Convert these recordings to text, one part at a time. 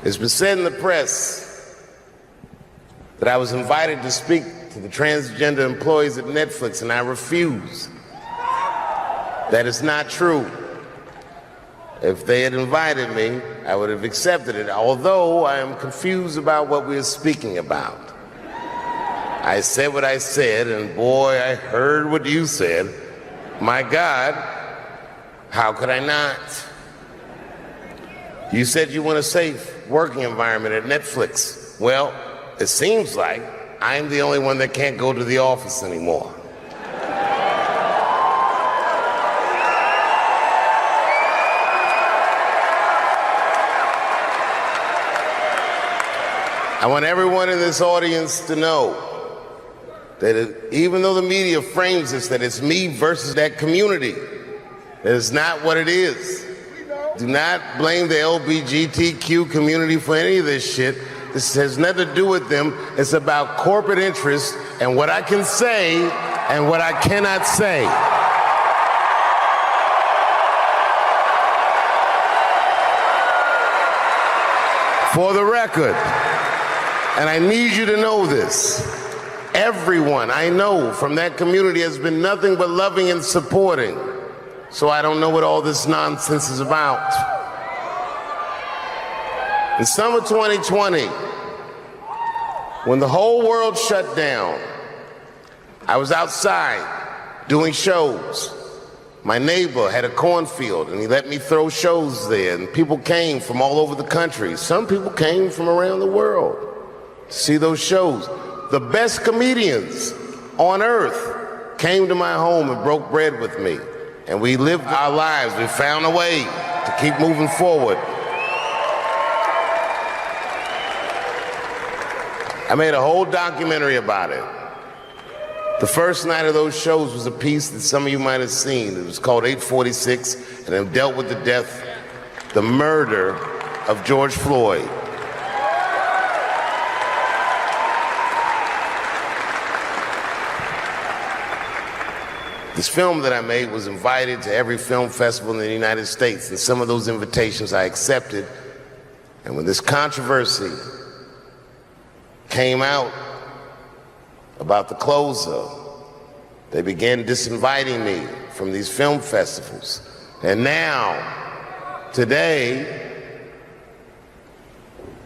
It's been said in the press that I was invited to speak to the transgender employees at Netflix, and I refuse. That is not true. If they had invited me, I would have accepted it, although I am confused about what we are speaking about. I said what I said, and boy, I heard what you said. My God, how could I not? You said you want a safe working environment at Netflix. Well, it seems like I'm the only one that can't go to the office anymore. I want everyone in this audience to know that even though the media frames this, that it's me versus that community, that is not what it is. Do not blame the LGBTQ community for any of this shit. This has nothing to do with them. It's about corporate interests and what I can say and what I cannot say. For the record, and I need you to know this, everyone I know from that community has been nothing but loving and supporting. So I don't know what all this nonsense is about. In summer 2020, when the whole world shut down, I was outside doing shows. My neighbor had a cornfield, and he let me throw shows there, and people came from all over the country. Some people came from around the world to see those shows. The best comedians on earth came to my home and broke bread with me. And we lived our lives. We found a way to keep moving forward. I made a whole documentary about it. The first night of those shows was a piece that some of you might have seen. It was called 846, and it dealt with the death, the murder of George Floyd. This film that I made was invited to every film festival in the United States, and some of those invitations I accepted. And when this controversy came out about the closer, they began disinviting me from these film festivals. And now, today,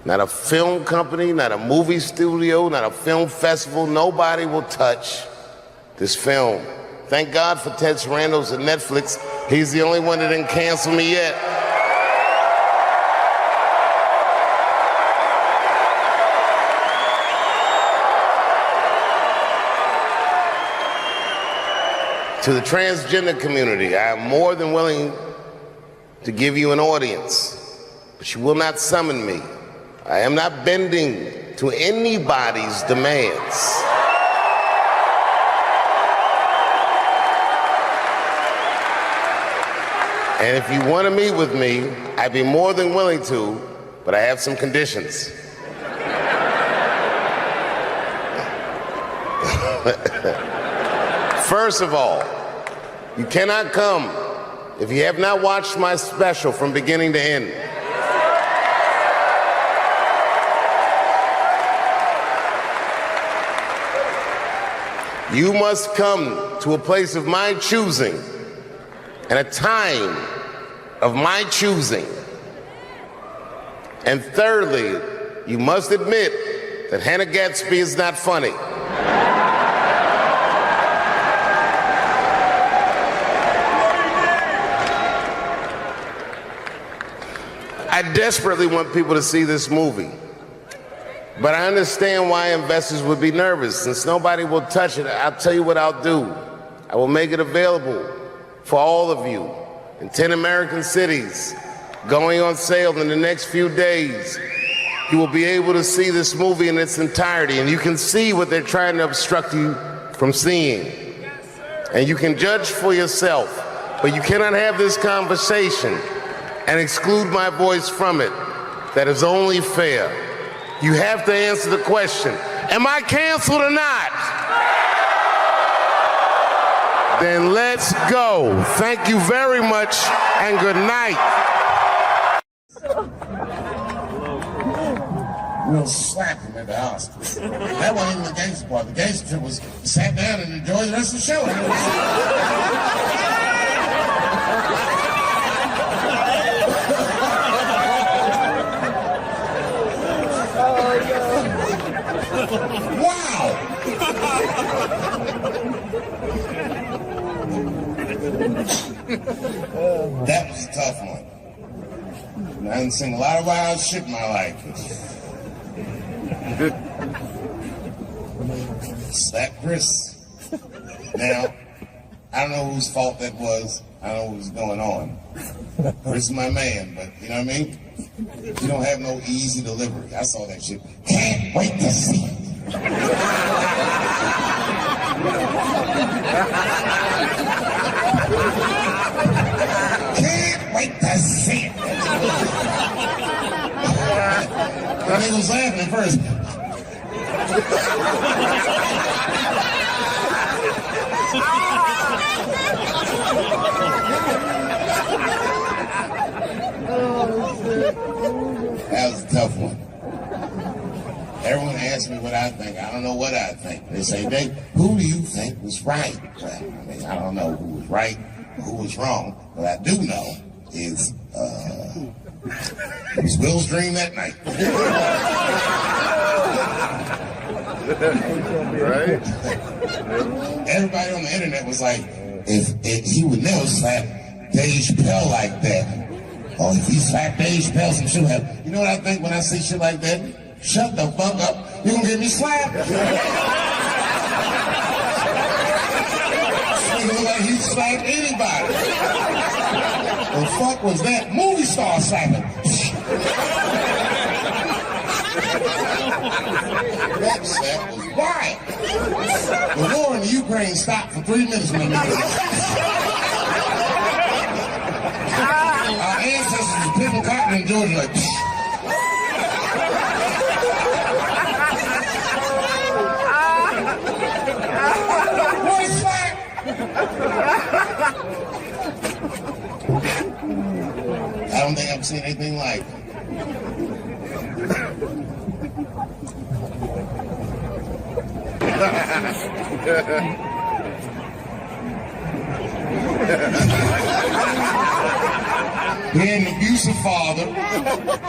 not a film company, not a movie studio, not a film festival, nobody will touch this film. Thank God for Ted Sarandos at Netflix. He's the only one that didn't cancel me yet. To the transgender community, I am more than willing to give you an audience, but you will not summon me. I am not bending to anybody's demands. And if you want to meet with me, I'd be more than willing to, but I have some conditions. First of all, you cannot come if you have not watched my special from beginning to end. You must come to a place of my choosing and a time of my choosing. And thirdly, you must admit that Hannah Gadsby is not funny. I desperately want people to see this movie, but I understand why investors would be nervous. Since nobody will touch it, I'll tell you what I'll do. I will make it available for all of you in 10 American cities, going on sale in the next few days. You will be able to see this movie in its entirety, and you can see what they're trying to obstruct you from seeing. And you can judge for yourself, but you cannot have this conversation and exclude my voice from it. That is only fair. You have to answer the question, am I canceled or not? Then let's go. Thank you very much, and good night. we'll slap him at the house. That wasn't even the gangster part. The gangster trip was sat down and enjoyed the rest of the show. Wow! That was a tough one. I done seen a lot of wild shit in my life. Slap Chris. Now, I don't know whose fault that was. I don't know what was going on. Chris is my man, but you know what I mean? You don't have no easy delivery. I saw that shit. Can't wait to see it. Can't wait to see it. The nigga was laughing at first. That was a tough one. Everyone asks me what I think. I don't know what I think. They say, Dave, who do you think was right? Well, I mean, I don't know who was right or who was wrong. What I do know is it was Will's dream that night. Right? Everybody on the internet was like, if he would never slap Dave Chappelle like that. Or if he slapped Dave Chappelle, some shit would happen. You know what I think when I see shit like that? Shut the fuck up. You gonna get me slapped? Nigga look like he slapped anybody. The fuck was that? Movie star slapping. That slap was wild. The war in the Ukraine stopped for 3 minutes when they our ancestors were picking cotton in Georgia like what slap? I don't think I've seen anything like it. He had an abusive father.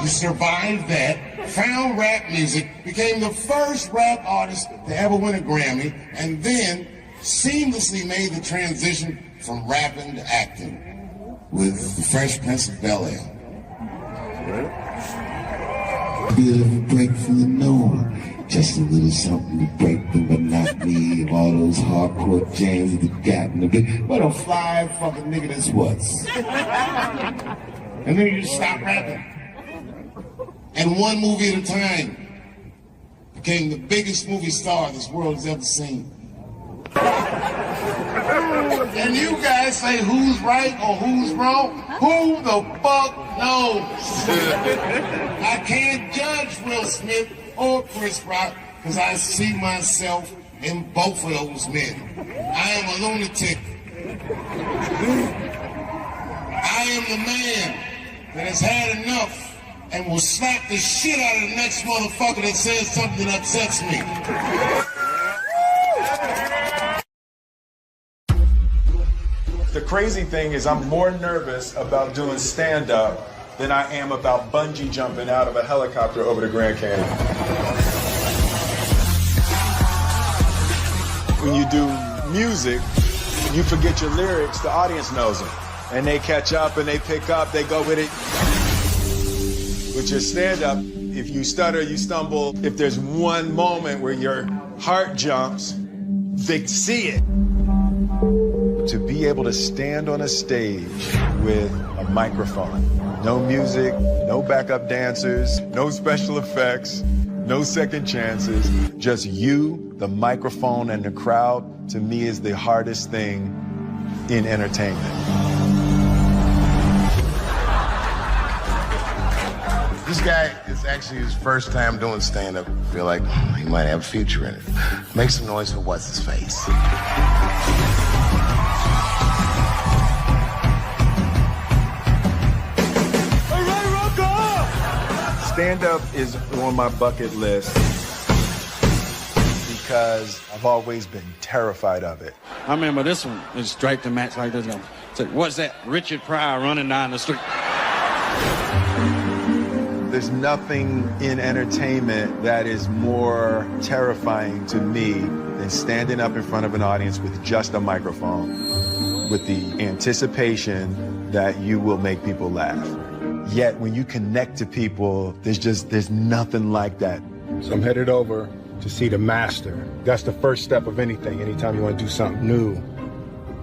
He survived that, found rap music, became the first rap artist to ever win a Grammy, and then seamlessly made the transition from rapping to acting with The Fresh Prince of Bel-Air. A bit of a break from the norm. Just a little something to break the monotony of all those hardcore jams that you got in the big. What a fly fucking nigga this was. And then you just stop rapping. And one movie at a time became the biggest movie star this world has ever seen. And you guys say who's right or who's wrong? Who the fuck knows? I can't judge Will Smith or Chris Rock because I see myself in both of those men. I am a lunatic. I am the man that has had enough and will slap the shit out of the next motherfucker that says something that upsets me. The crazy thing is I'm more nervous about doing stand-up than I am about bungee jumping out of a helicopter over the Grand Canyon. When you do music, you forget your lyrics, the audience knows them. And they catch up and they pick up, they go with it. With your stand-up, if you stutter, you stumble, if there's one moment where your heart jumps, they see it. To be able to stand on a stage with a microphone, no music, no backup dancers, no special effects, no second chances, just you, the microphone, and the crowd, to me is the hardest thing in entertainment. This guy is actually his first time doing stand-up. I feel like he might have a future in it. Make some noise for what's his face. Stand-up is on my bucket list because I've always been terrified of it. I remember this one. It's straight to match like this. Said, what's that? Richard Pryor running down the street. There's nothing in entertainment that is more terrifying to me than standing up in front of an audience with just a microphone, with the anticipation that you will make people laugh. Yet when you connect to people, there's nothing like that. So I'm headed over to see the master. That's the first step of anything, anytime you want to do something new.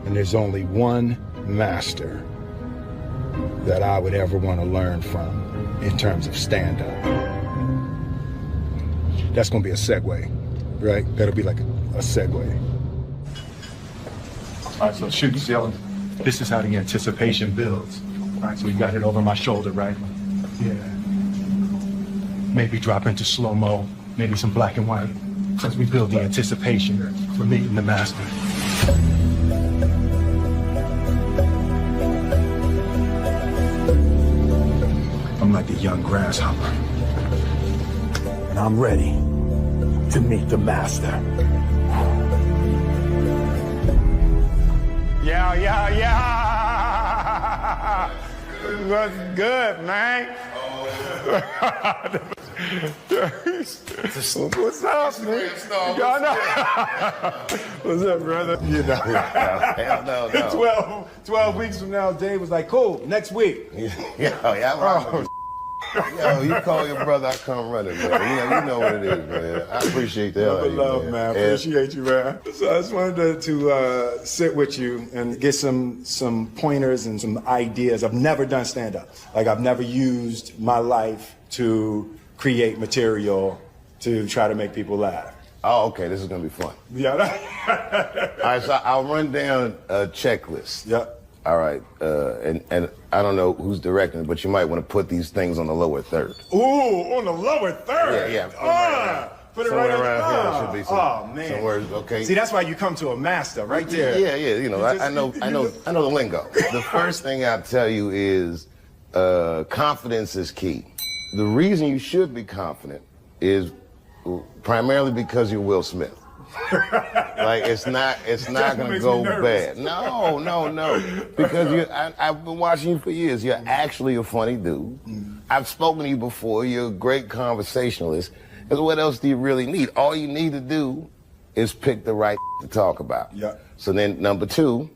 And there's only one master that I would ever want to learn from in terms of stand-up. That's going to be a segue, right? That'll be like a segue. All right, so shoot, Dylan. This is how the anticipation builds. All right, so we got it over my shoulder, right? Yeah. Maybe drop into slow-mo, maybe some black and white, as we build the anticipation for meeting the master. I'm like a young grasshopper, and I'm ready to meet the master. Yeah. What's good, man? What's up, man? What's up, brother? You know. Hell no. 12 weeks from now, Dave was like, cool, next week. Yo, you call your brother, I come running, man. You know what it is, man. I appreciate that. Love, man. Appreciate you, man. So I just wanted to sit with you and get some pointers and some ideas. I've never done stand-up. Like, I've never used my life to create material to try to make people laugh. Oh, okay, this is gonna be fun. Yeah. All right, so I'll run down a checklist. Yep. All right, and I don't know who's directing it, but you might want to put these things on the lower third. Ooh, on the lower third? Yeah. Put it somewhere right around here. There should be some, man. some words, okay? See, that's why you come to a master, right there. Yeah, you know, I know the lingo. The first thing I'll tell you is confidence is key. The reason you should be confident is primarily because you're Will Smith. Like it's not gonna go bad. No. Because I've been watching you for years. You're actually a funny dude. I've spoken to you before. You're a great conversationalist. Because what else do you really need? All you need to do is pick the right to talk about. Yeah. So then number 2,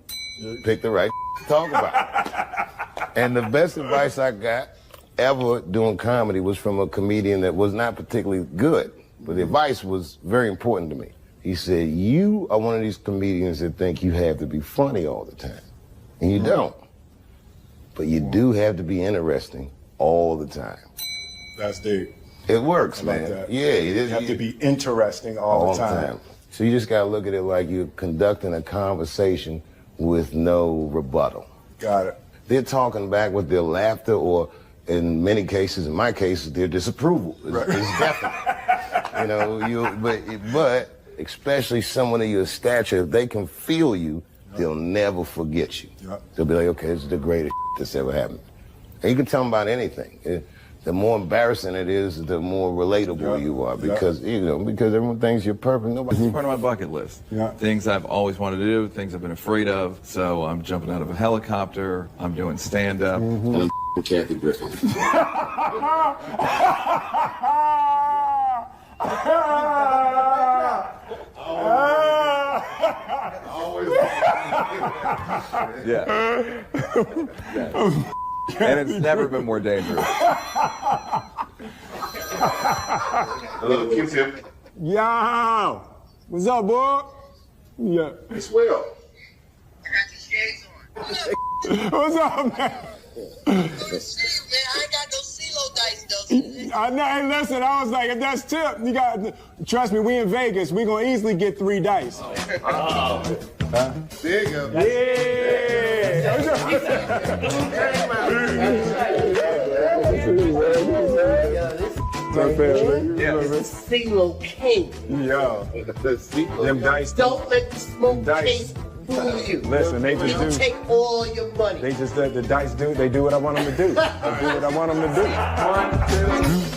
pick the right to talk about. And the best advice I got ever doing comedy was from a comedian that was not particularly good, but the advice was very important to me. He said, you are one of these comedians that think you have to be funny all the time. And you don't. But you do have to be interesting all the time. That's deep. It works, Like man. that. Yeah, You have to be interesting all the time. So you just gotta look at it like you're conducting a conversation with no rebuttal. Got it. They're talking back with their laughter, or in many cases, in my cases, their disapproval. It's definite. You know, but especially someone of your stature, if they can feel you, they'll never forget you. They'll be like, okay, this is the greatest that's ever happened. And you can tell them about anything. The more embarrassing it is, the more relatable you are, because because everyone thinks you're perfect. This is part of my bucket list. Things I've always wanted to do, things I've been afraid of. So I'm jumping out of a helicopter. I'm doing stand-up. I'm Kathy Griffin. Yeah. And it's never been more dangerous. Hello, Q-Tip. Yo! What's up, boy? Yeah. It's Will. I got your shades on. What's up, man? Shit, man, I ain't got no CeeLo dice, though. I know, hey, listen, I was like, if that's tip, you got, trust me, we in Vegas, we gonna easily get 3 dice. There you go. CeeLo King. Yo, them dice. Don't let the smoke Dice. king fool you. Listen, they just He'll do. take all your money. They just let the dice do. They do what I want them to do. They do what I want them to do.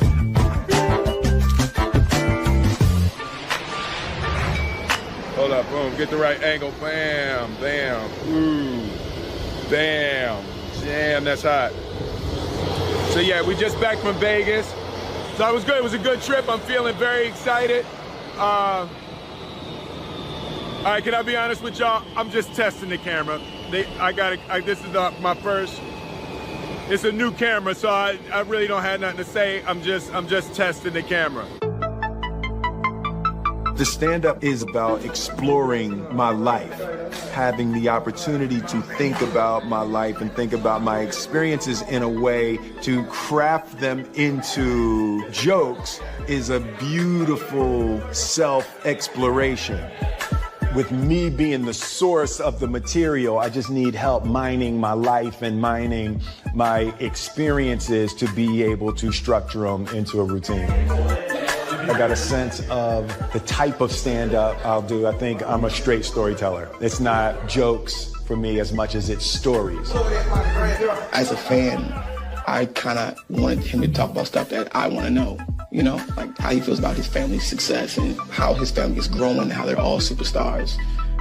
1, 2. up. Boom, get the right angle. Bam, bam. Ooh, bam. Damn, that's hot. So yeah, we just back from Vegas. So it was good. It was a good trip. I'm feeling very excited. All right, can I be honest with y'all? I'm just testing the camera. This is my first. It's a new camera, so I really don't have nothing to say. I'm just testing the camera. The stand-up is about exploring my life, having the opportunity to think about my life and think about my experiences in a way to craft them into jokes is a beautiful self-exploration. With me being the source of the material, I just need help mining my life and mining my experiences to be able to structure them into a routine. I got a sense of the type of stand-up I'll do. I think I'm a straight storyteller. It's not jokes for me as much as it's stories. As a fan, I kind of wanted him to talk about stuff that I want to know. You know, like how he feels about his family's success and how his family is growing and how they're all superstars.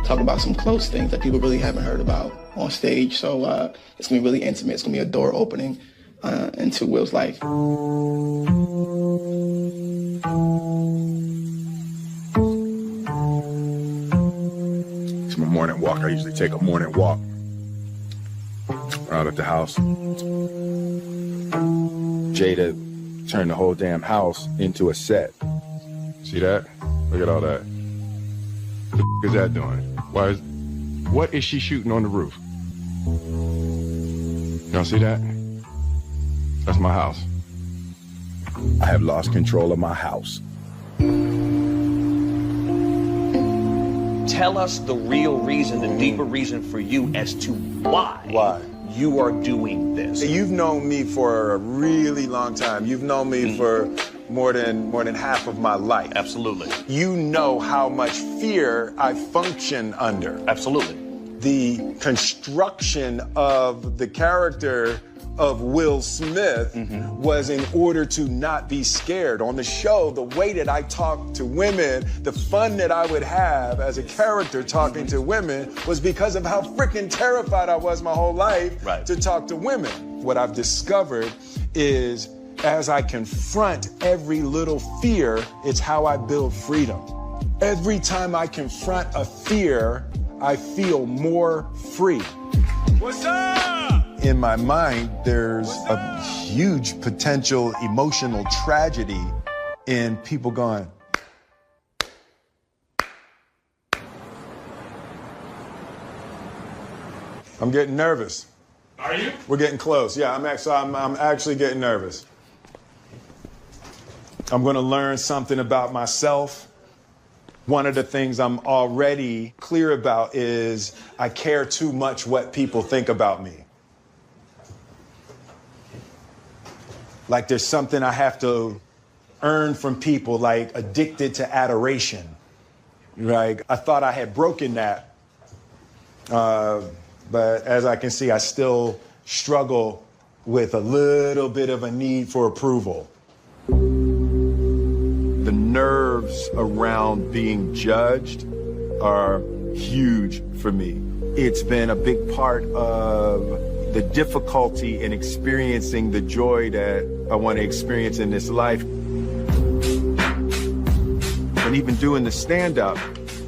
Talk about some close things that people really haven't heard about on stage. So it's gonna be really intimate. It's gonna be a door opening into Will's life. It's my morning walk. I usually take a morning walk out at the house. Jada turned the whole damn house into a set. See that? Look at all that. What the is that doing? What is she shooting on the roof? Y'all see that? That's my house. I have lost control of my house. Tell us the real reason, the deeper reason for you as to why you are doing this. You've known me for a really long time. You've known me for more than half of my life. Absolutely. You know how much fear I function under. Absolutely. The construction of the character of Will Smith was in order to not be scared. On the show, the way that I talk to women, the fun that I would have as a character talking to women was because of how freaking terrified I was my whole life to talk to women. What I've discovered is as I confront every little fear, it's how I build freedom. Every time I confront a fear, I feel more free. What's up? In my mind, there's a huge potential emotional tragedy in people going, I'm getting nervous. Are you? We're getting close. Yeah, I'm actually getting nervous. I'm gonna learn something about myself. One of the things I'm already clear about is I care too much what people think about me. Like there's something I have to earn from people, like addicted to adoration. Right? I thought I had broken that. But as I can see, I still struggle with a little bit of a need for approval. The nerves around being judged are huge for me. It's been a big part of the difficulty in experiencing the joy that I want to experience in this life. And even doing the stand-up,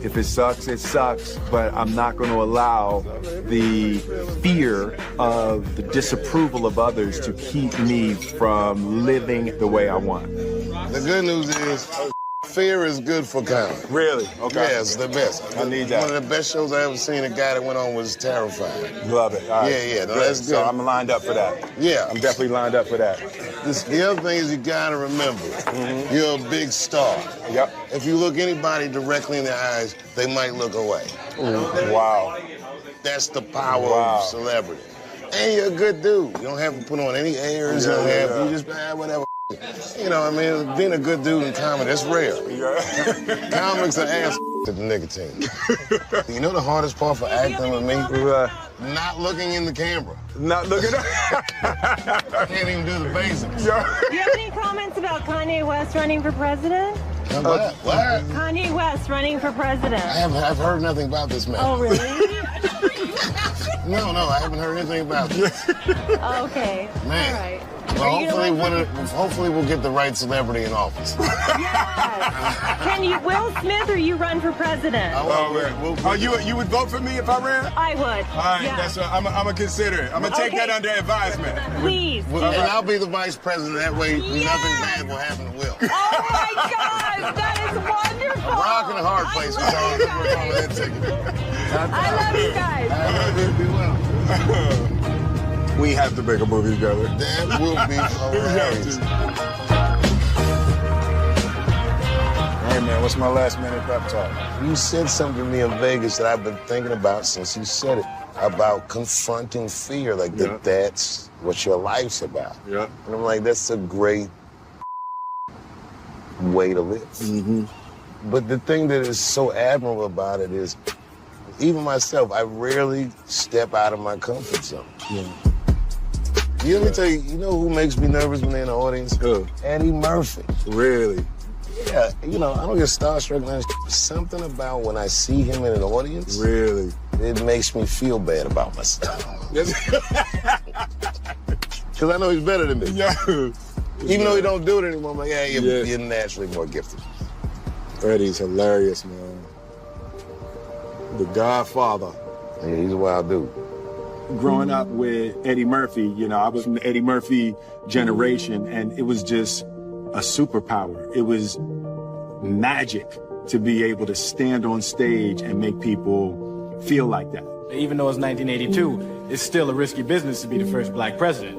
if it sucks, it sucks, but I'm not going to allow the fear of the disapproval of others to keep me from living the way I want. The good news is fear is good for comedy. Really? Okay. Yeah, it's the best. I need that. One of the best shows I ever seen, a guy that went on was Terrified. Love it. All right. Yeah, no, that's good. So I'm lined up for that. Yeah. I'm definitely lined up for that. The other thing is you gotta remember, you're a big star. Yep. If you look anybody directly in the eyes, they might look away. Wow. That's the power of celebrity. And you're a good dude. You don't have to put on any airs. You just, whatever. You know, I mean, being a good dude in comedy, that's rare. Comics are ass to the nicotine. You know the hardest part for acting with me? Not looking in the camera. Not looking I can't even do the basics. Do you have any comments about Kanye West running for president? What? Kanye West running for president. I've heard nothing about this man. Oh, really? No, I haven't heard anything about this. Okay. Man. All right. Well, hopefully we'll get the right celebrity in office. Yes. Can you, Will Smith, or you run for president? You would vote for me if I ran? I would. All right, yeah. that's what I'm gonna consider it. I'm gonna take that under advisement. Please. And I'll be the vice president. That way, nothing bad will happen to Will. Oh my God, that is wonderful. A rock and a hard place. We're calling that ticket. I love you guys. I love you. Be well. We have to make a movie together. That will be hilarious. Hey man, what's my last minute pep talk? You said something to me in Vegas that I've been thinking about since you said it, about confronting fear, like that's what your life's about. Yeah. And I'm like, that's a great way to live. Mm-hmm. But the thing that is so admirable about it is, even myself, I rarely step out of my comfort zone. Yeah. Let me tell you, you know who makes me nervous when they're in the audience? Who? Eddie Murphy. Really? Yeah, I don't get starstruck now. Something about when I see him in an audience. Really? It makes me feel bad about myself. Because I know he's better than me. Yeah. Even though he don't do it anymore, I'm like, yeah, you're naturally more gifted. Eddie's hilarious, man. The Godfather. Yeah, he's a wild dude. Growing up with Eddie Murphy, I was from the Eddie Murphy generation, and it was just a superpower. It was magic to be able to stand on stage and make people feel like that. Even though it's 1982, it's still a risky business to be the first black president.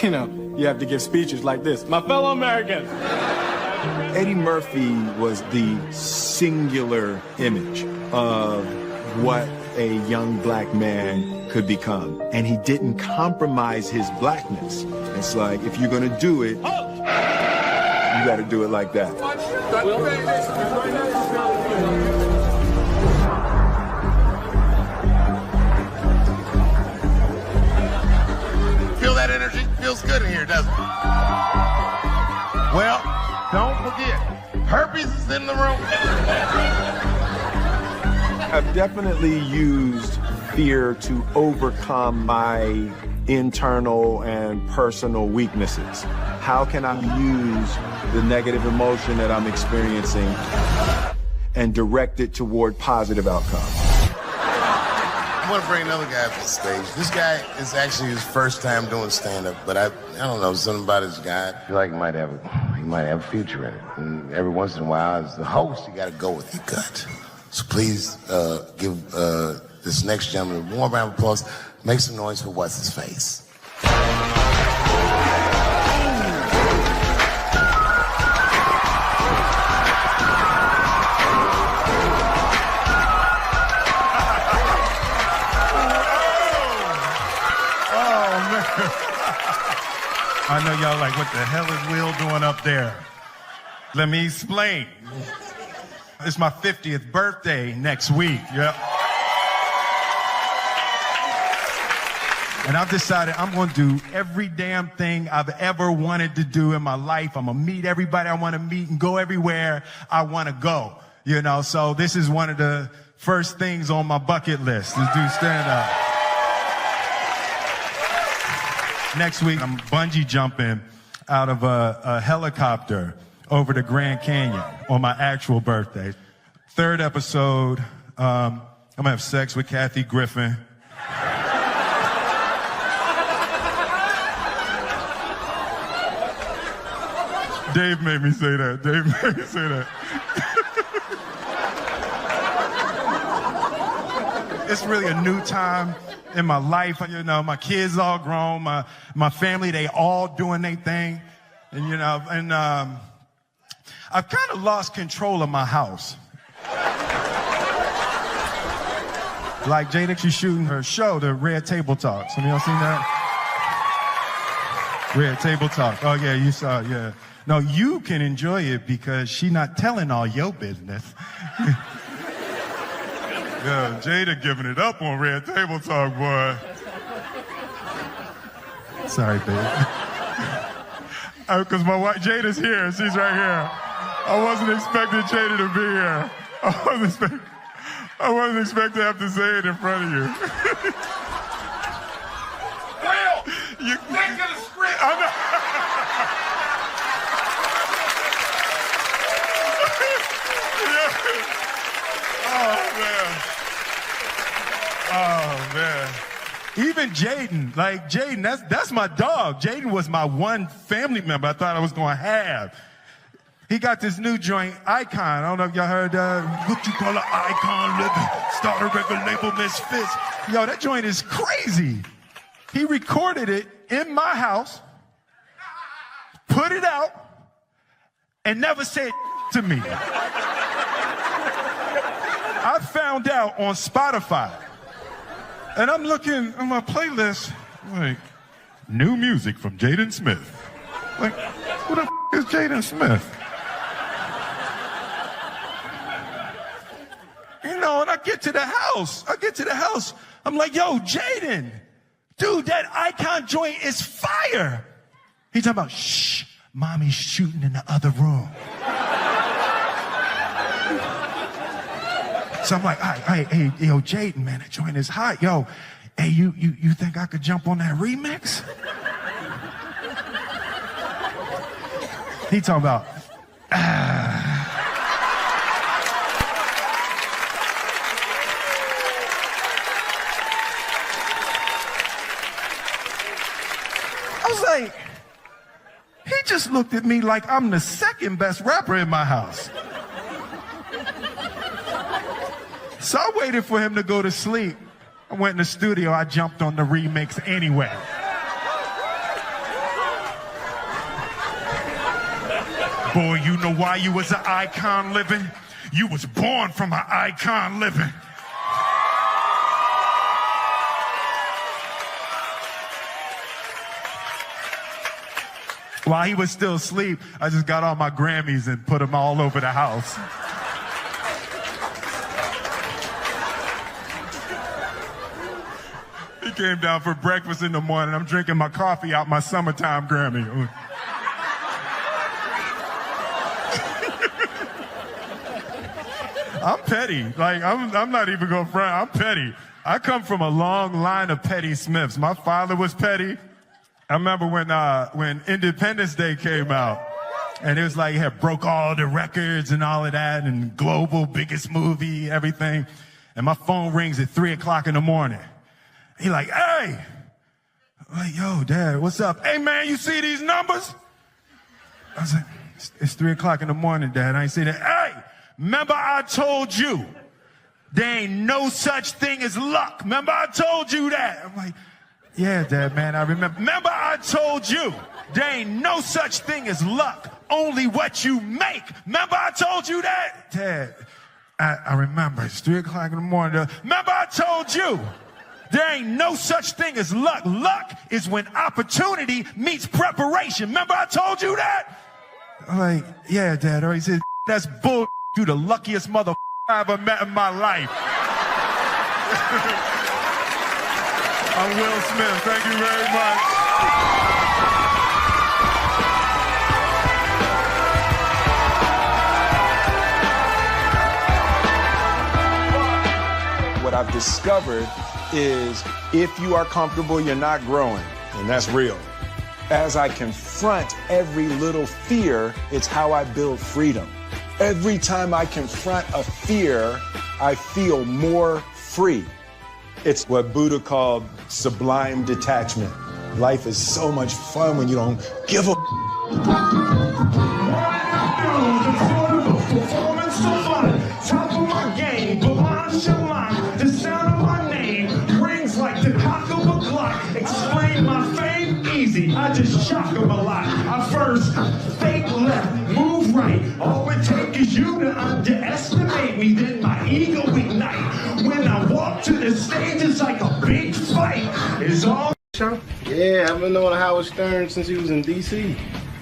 You have to give speeches like this. My fellow Americans. Eddie Murphy was the singular image of what a young black man could become. And he didn't compromise his blackness. It's like, if you're gonna do it, you gotta do it like that. Feel that energy? Feels good in here, doesn't it? Well, don't forget, herpes is in the room. I've definitely used fear to overcome my internal and personal weaknesses. How can I use the negative emotion that I'm experiencing and direct it toward positive outcomes? I want to bring another guy up to the stage. This guy is actually his first time doing stand-up, but I don't know, something about his guy. I feel like he might have a future in it. And every once in a while, as the host, you got to go with your gut. So please give this next gentleman a warm round of applause. Make some noise for what's his face. I know y'all like, what the hell is Will doing up there? Let me explain. It's my 50th birthday next week, yep. And I've decided I'm going to do every damn thing I've ever wanted to do in my life. I'm going to meet everybody I want to meet and go everywhere I want to go, So this is one of the first things on my bucket list, to do stand-up. Next week, I'm bungee jumping out of a helicopter over the Grand Canyon on my actual birthday. Third episode, I'm gonna have sex with Kathy Griffin. Dave made me say that. It's really a new time in my life. My kids all grown, my family, they all doing their thing. And, I've kind of lost control of my house. Like Jada, she's shooting her show, the Red Table Talk. Some of y'all seen that? Red Table Talk. Oh yeah, you saw it, yeah. No, you can enjoy it because she's not telling all your business. Yeah, Jada giving it up on Red Table Talk, boy. Sorry, babe. Because my wife, Jada's here. She's right here. I wasn't expecting Jada to be here. I wasn't expecting to have to say it in front of you. Will, you think of the script. I know. Oh man. Even Jaden, like Jaden, that's my dog. Jaden was my one family member I thought I was gonna have. He got this new joint, Icon. I don't know if y'all heard what you call an icon living. Start a record label, Misfits. Yo, that joint is crazy. He recorded it in my house, put it out, and never said to me. I found out on Spotify. And I'm looking on my playlist, like, new music from Jaden Smith. Like, who the is Jaden Smith? You know, and I get to the house. I'm like, yo, Jaden, dude, that Icon joint is fire. He's talking about, shh, mommy's shooting in the other room. So I'm like, all right, hey, yo, Jaden, man, that joint is hot. Yo, hey, you think I could jump on that remix? He talking about, I was like, he just looked at me like I'm the second best rapper in my house. So I waited for him to go to sleep. I went in the studio, I jumped on the remix anyway. Boy, you know why you was an icon living? You was born from an icon living. While he was still asleep, I just got all my Grammys and put them all over the house. He came down for breakfast in the morning. I'm drinking my coffee out my summertime Grammy. I'm petty. Like, I'm not even going to front. I'm petty. I come from a long line of petty Smiths. My father was petty. I remember when Independence Day came out, and it was like, he had broke all the records and all of that, and global, biggest movie, everything. And my phone rings at 3 o'clock in the morning. He like, hey. I'm like, yo, Dad, what's up? Hey, man, you see these numbers? I was like, it's 3 o'clock in the morning, Dad. I ain't seen that. Hey, remember I told you there ain't no such thing as luck. Remember I told you that? I'm like, yeah, Dad, man, I remember. Remember I told you there ain't no such thing as luck, only what you make. Remember I told you that? Dad, I remember. It's 3 o'clock in the morning. Remember I told you there ain't no such thing as luck. Luck is when opportunity meets preparation. Remember I told you that? I'm like, yeah, Dad. Or he said, that's bull. You the luckiest mother I ever met in my life. I'm Will Smith. Thank you very much. What I've discovered is if you are comfortable, you're not growing. And that's real. As I confront every little fear, it's how I build freedom. Every time I confront a fear, I feel more free. It's what Buddha called sublime detachment. Life is so much fun when you don't give a performance so fun, top of my game, the sound of my name rings like the cock of a clock. Explain my fame easy, I just shock them a lot. I first fake left, move right. All it takes is you to underestimate me, then my ego ignite. When I walk to the stage, it's like a big fight. It's all. Yeah, I've been knowing Howard Stern since he was in D.C.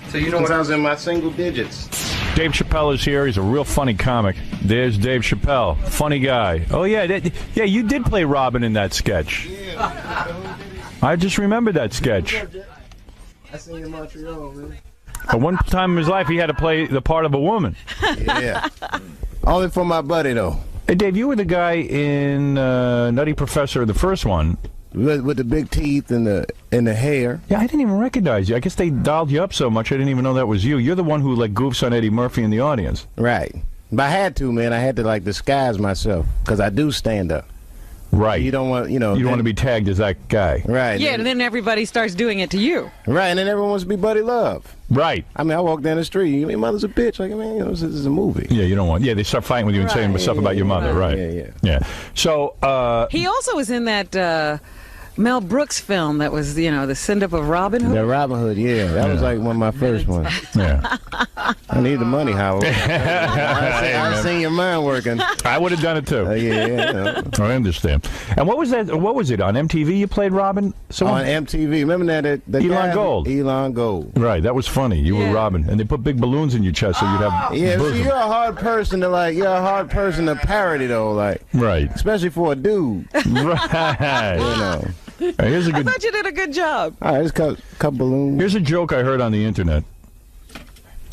So you know since what I was in my single digits. Dave Chappelle is here. He's a real funny comic. There's Dave Chappelle. Funny guy. Oh, yeah. Yeah, you did play Robin in that sketch. Yeah. I just remembered that sketch. I seen you in Montreal, man. At one time in his life, he had to play the part of a woman. Yeah. Only for my buddy, though. Hey, Dave, you were the guy in Nutty Professor, the first one. With the big teeth and the hair. Yeah, I didn't even recognize you. I guess they dialed you up so much, I didn't even know that was you. You're the one who, like, goofs on Eddie Murphy in the audience. Right. But I had to, man. I had to, like, disguise myself, because I do stand up. Right. You don't want, You don't want to be tagged as that guy. Right. Yeah, and then everybody starts doing it to you. Right, and then everyone wants to be Buddy Love. Right. I mean, I walk down the street, your mother's a bitch. Like, man, this is a movie. Yeah, you don't want. Yeah, they start fighting with you and saying stuff about your mother. Right. Yeah. So. He also was in that Mel Brooks film that was, the send-up of Robin Hood. The Robin Hood, yeah. That was like one of my first ones. Yeah. I need the money, Howard. I've seen your mind working. I would have done it too. Yeah. I understand. And what was that? What was it on MTV? You played Robin. On MTV. Remember that? Elon Gold. Elon Gold. Right. That was funny. You were Robin, and they put big balloons in your chest so you'd have. Yeah. bosom. See, you're a hard person to parody though, like. Right. Especially for a dude. Right. Here's a good. I thought you did a good job. All right, let's cut balloons. Here's a joke I heard on the internet.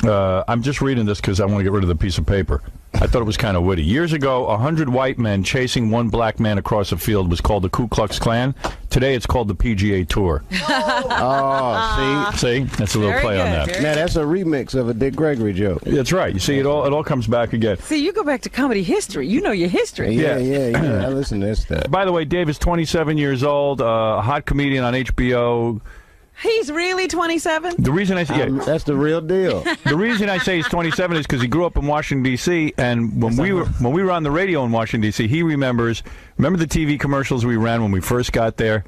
I'm just reading this because I want to get rid of the piece of paper. I thought it was kind of witty. Years ago, 100 white men chasing one black man across a field was called the Ku Klux Klan. Today, it's called the PGA Tour. Oh, see? That's a little play on that. Now, that's a remix of a Dick Gregory joke. That's right. You see, it all comes back again. See, you go back to comedy history. You know your history. Yeah. I listen to this stuff. By the way, Dave is 27 years old, a hot comedian on HBO. He's really 27? The reason I say that's the real deal. The reason I say he's 27 is because he grew up in Washington D.C. and when we were on the radio in Washington D.C., he remember the TV commercials we ran when we first got there,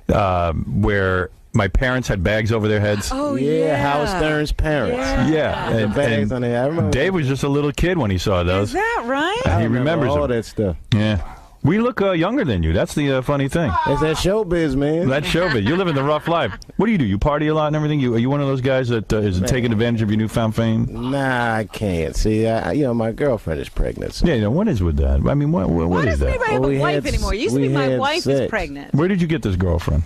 where my parents had bags over their heads. Oh yeah, Howard Stern's parents. Yeah, and bags on there. I remember. Dave was just a little kid when he saw those. Is that right? He remembers all them. that stuff. Yeah. We look younger than you. That's the funny thing. It's that showbiz, man. That's showbiz. You live in the rough life. What do? You party a lot and everything? Are you one of those guys that is taking advantage of your newfound fame? Nah, I can't. See, my girlfriend is pregnant. So. Yeah, what is with that? I mean, what is that? Anybody have a wife anymore? It used to be my wife is pregnant. Where did you get this girlfriend?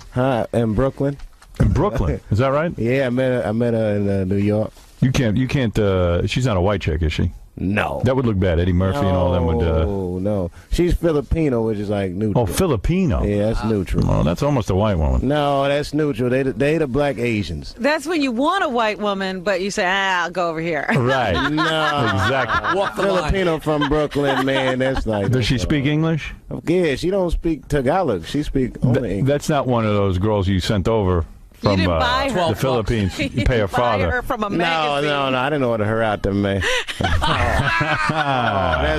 In Brooklyn. In Brooklyn, is that right? Yeah, I met her in New York. You can't. She's not a white chick, is she? No. That would look bad. Eddie Murphy and all them would. No. She's Filipino, which is like neutral. Oh, Filipino. Yeah, that's neutral. Oh, that's almost a white woman. No, that's neutral. They the black Asians. That's when you want a white woman, but you say, I'll go over here. Right. No. Exactly. Filipino from Brooklyn, man. That's like. Does she speak English? Yeah, she don't speak Tagalog. She speak only English. That's not one of those girls you sent over from you didn't buy her. the Philippines. You pay her father. Buy her from a magazine. No. I didn't order her out there, man. That's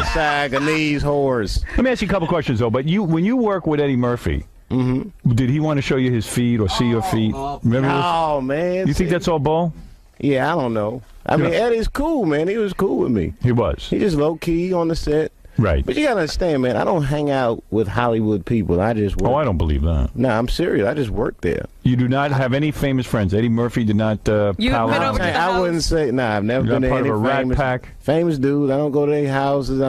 Saganese whores. Let me ask you a couple questions, though. But when you work with Eddie Murphy, did he want to show you his feet or see your feet? Remember this? Oh, man. You think that's all bull? Yeah, I don't know. I mean, Eddie's cool, man. He was cool with me. He was. He just low-key on the set. Right. But you got to understand, man, I don't hang out with Hollywood people. I just work. Oh, I don't believe that. No, I'm serious. I just work there. You do not have any famous friends. Eddie Murphy did not You've been over to the I wouldn't say, I've never You're been to not part any of a rat pack? famous dudes. I don't go to their houses.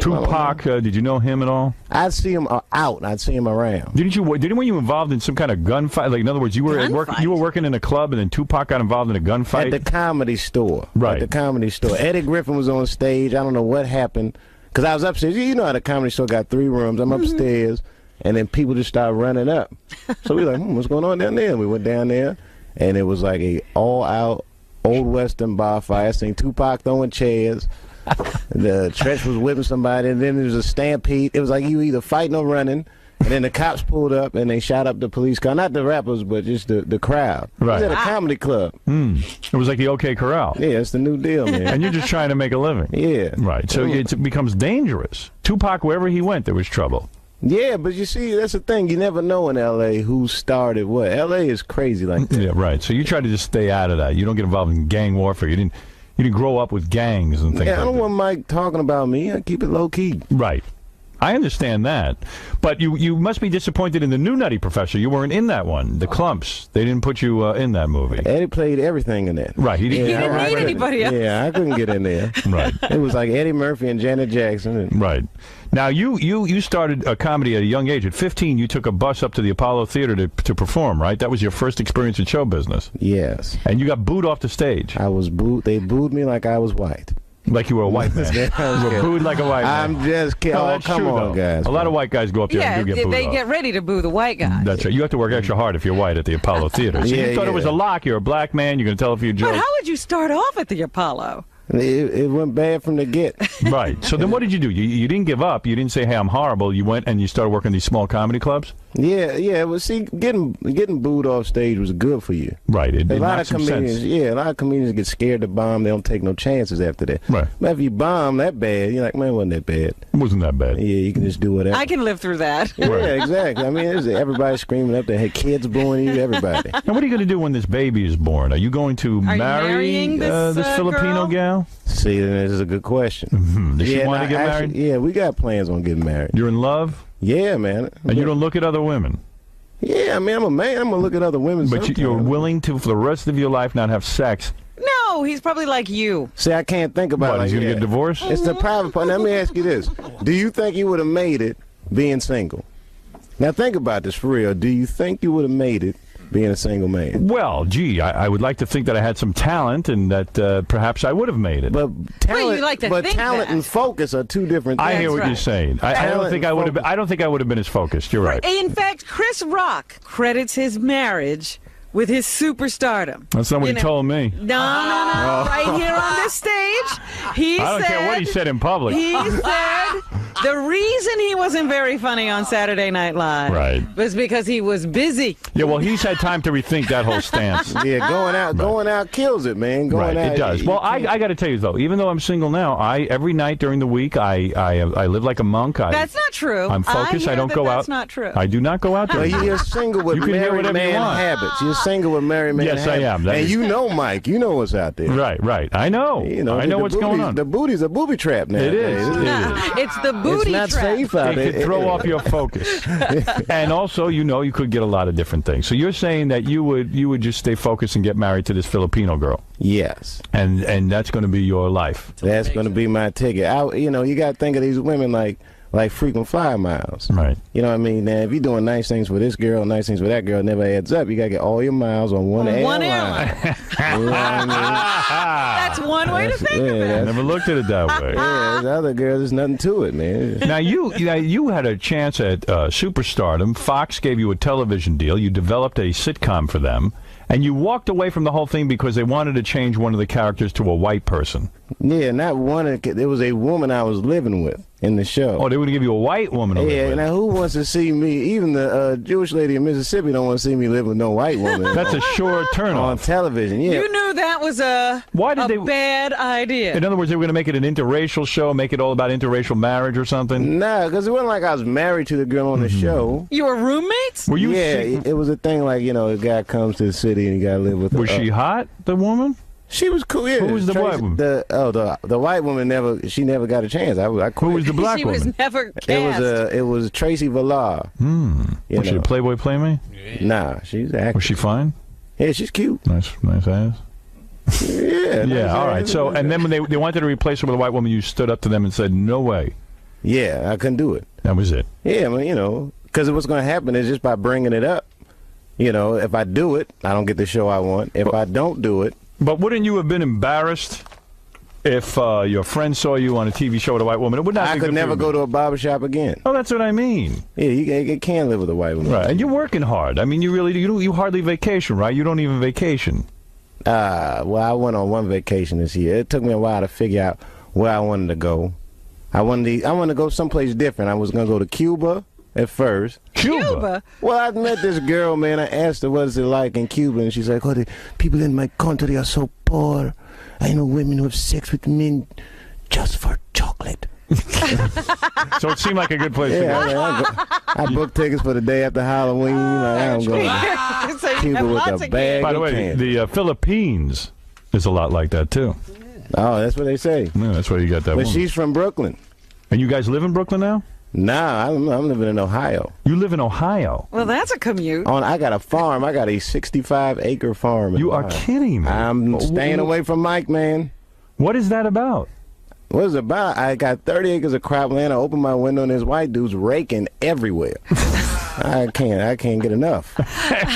Tupac, did you know him at all? I'd see him out. I'd see him around. Didn't you involved in some kind of gunfight? Like, in other words, you were working in a club and then Tupac got involved in a gunfight? At the Comedy Store. Right. At the Comedy Store. Eddie Griffin was on stage. I don't know what happened. Because I was upstairs. You know how the Comedy Store got 3 rooms. I'm upstairs, and then people just started running up. So we were like, what's going on down there? And we went down there, and it was like a all-out old Western bar fight. I seen Tupac throwing chairs. The Tretch was whipping somebody, and then there was a stampede. It was like you either fighting or running. And then the cops pulled up, and they shot up the police car. Not the rappers, but just the crowd. Right. It was at a comedy club. It was like the OK Corral. Yeah, it's the new deal, man. And you're just trying to make a living. Yeah. Right. So it becomes dangerous. Tupac, wherever he went, there was trouble. Yeah, but you see, that's the thing. You never know in L.A. who started what. L.A. is crazy like that. Yeah, right. So you try to just stay out of that. You don't get involved in gang warfare. You didn't grow up with gangs and things like that. I don't want Mike talking about me. I keep it low-key. Right. I understand that. But you must be disappointed in the new Nutty Professor. You weren't in that one. The Clumps. They didn't put you in that movie. Eddie played everything in that. Right. He didn't need anybody else. Yeah, I couldn't get in there. Right. It was like Eddie Murphy and Janet Jackson. Right. Now, you started a comedy at a young age. At 15, you took a bus up to the Apollo Theater to perform, right? That was your first experience in show business. Yes. And you got booed off the stage. I was booed. They booed me like I was white. Like you were a white man. You were booed like a white man. I'm just kidding. No, Oh, that's come true, on, though. guys. A lot of white guys go up there and do get booed they off. get ready to boo the white guy. That's right. You have to work extra hard if you're white at the Apollo Theater. So you thought it was a lock. You're a black man. You're going to tell a few jokes. But how would you start off at the Apollo? It went bad from the get. Right. So then what did you do? You didn't give up. You didn't say, hey, I'm horrible. You went and you started working these small comedy clubs? Yeah. Well, see, getting booed off stage was good for you. Right. A lot of comedians, a lot of comedians get scared to bomb. They don't take no chances after that. Right. But if you bomb that bad, you're like, man, it wasn't that bad. It wasn't that bad. Yeah, you can just do whatever. I can live through that. Yeah, exactly. I mean, everybody screaming up there, hey, kids booing you, everybody. Now, what are you going to do when this baby is born? Are you going to marry this Filipino gal? See, this is a good question. Does she want to get married? Yeah, we got plans on getting married. You're in love? Yeah, man. And you don't look at other women? Yeah, I mean, I'm a man. I'm going to look at other women But you're willing to, for the rest of your life, not have sex? No, he's probably like you. See, I can't think about it. What, he's going to get divorced? It's the private part. Let me ask you this. Do you think you would have made it being single? Now, think about this for real. Do you think you would have made it being a single man? Well, gee, I would like to think that I had some talent and that perhaps I would have made it. But talent, you like to think talent that. and focus are two different things. I hear what you're saying. I don't think I would have. I don't think I would have been as focused. You're right. In fact, Chris Rock credits his marriage with his superstardom. That's not what he told me. No. Right here on this stage, he said. I don't care what he said in public. He said the reason he wasn't very funny on Saturday Night Live was because he was busy. Yeah, well, he's had time to rethink that whole stance. Yeah, going out kills it, man. Going out, it does. Well, I got to tell you though, even though I'm single now, every night during the week I live like a monk. That's not true. I'm focused. I don't go out. That's not true. I do not go out there. Well, you're single with married man habits. You're single with married man habits. Yes, I am. And you know, Mike, you know what's out there. Right. I know. I know what's going on. The booty's a booby trap now. It is. It's the booty trap. It's not trap. safe out there. It could throw off your focus. And also, you could get a lot of different things. So you're saying that you would just stay focused and get married to this Filipino girl. Yes. And that's going to be your life. That's going to be my ticket. You got to think of these women like frequent flyer miles. Right. You know what I mean? Now, if you're doing nice things for this girl, nice things for that girl, it never adds up. You got to get all your miles on one airline. You know what I mean? That's one way to think of it. I never looked at it that way. Yeah, the other girls, there's nothing to it, man. Now, you had a chance at superstardom. Fox gave you a television deal. You developed a sitcom for them. And you walked away from the whole thing because they wanted to change one of the characters to a white person. Yeah, not one. There was a woman I was living with in the show. Oh, they would give you a white woman to live with. Now who wants to see me? Even the Jewish lady in Mississippi don't want to see me live with no white woman. That's a sure turn on television. Yeah. You knew that was a bad idea. In other words, they were going to make it an interracial show, make it all about interracial marriage or something? Nah, because it wasn't like I was married to the girl on the show. You were roommates? Were you? Yeah, it was a thing like, a guy comes to the city and you got to live with her. Was she hot, the woman? She was cool. Yeah. Who was the white woman? The white woman never got a chance. I quit. Who was the black woman? She was never cast. It was Tracy Villar. Was she a Playboy Playmate? Nah, she's an actress. Was she fine? Yeah, she's cute. Nice ass. Yeah. Yeah. All right. So, and then when they wanted to replace her with a white woman, you stood up to them and said, "No way." Yeah, I couldn't do it. That was it. Yeah, I mean, because what's going to happen is just by bringing it up. If I do it, I don't get the show I want. If I don't do it. But wouldn't you have been embarrassed if your friend saw you on a TV show with a white woman? It would not. I could never go to a barbershop again. Oh, that's what I mean. Yeah, you can't live with a white woman. Right, and you're working hard. I mean, you hardly vacation, right? You don't even vacation. Well, I went on one vacation this year. It took me a while to figure out where I wanted to go. I wanted to go someplace different. I was going to go to Cuba at first. Cuba? Well, I met this girl, man. I asked her what is it like in Cuba, and she's like, the people in my country are so poor. I know women who have sex with men just for chocolate. So it seemed like a good place to go. I booked tickets for the day after Halloween. I'm going to Cuba with a bag. By the way, the Philippines is a lot like that, too. Oh, that's what they say. Yeah, that's why you got that But woman. she's from Brooklyn. And you guys live in Brooklyn now? Nah, I'm living in Ohio. You live in Ohio? Well, that's a commute. I got a farm. I got a 65-acre farm. You are kidding me. I'm staying away from Mike, man. What is that about? What is it about? I got 30 acres of cropland. I open my window and this white dude's raking everywhere. I can't get enough.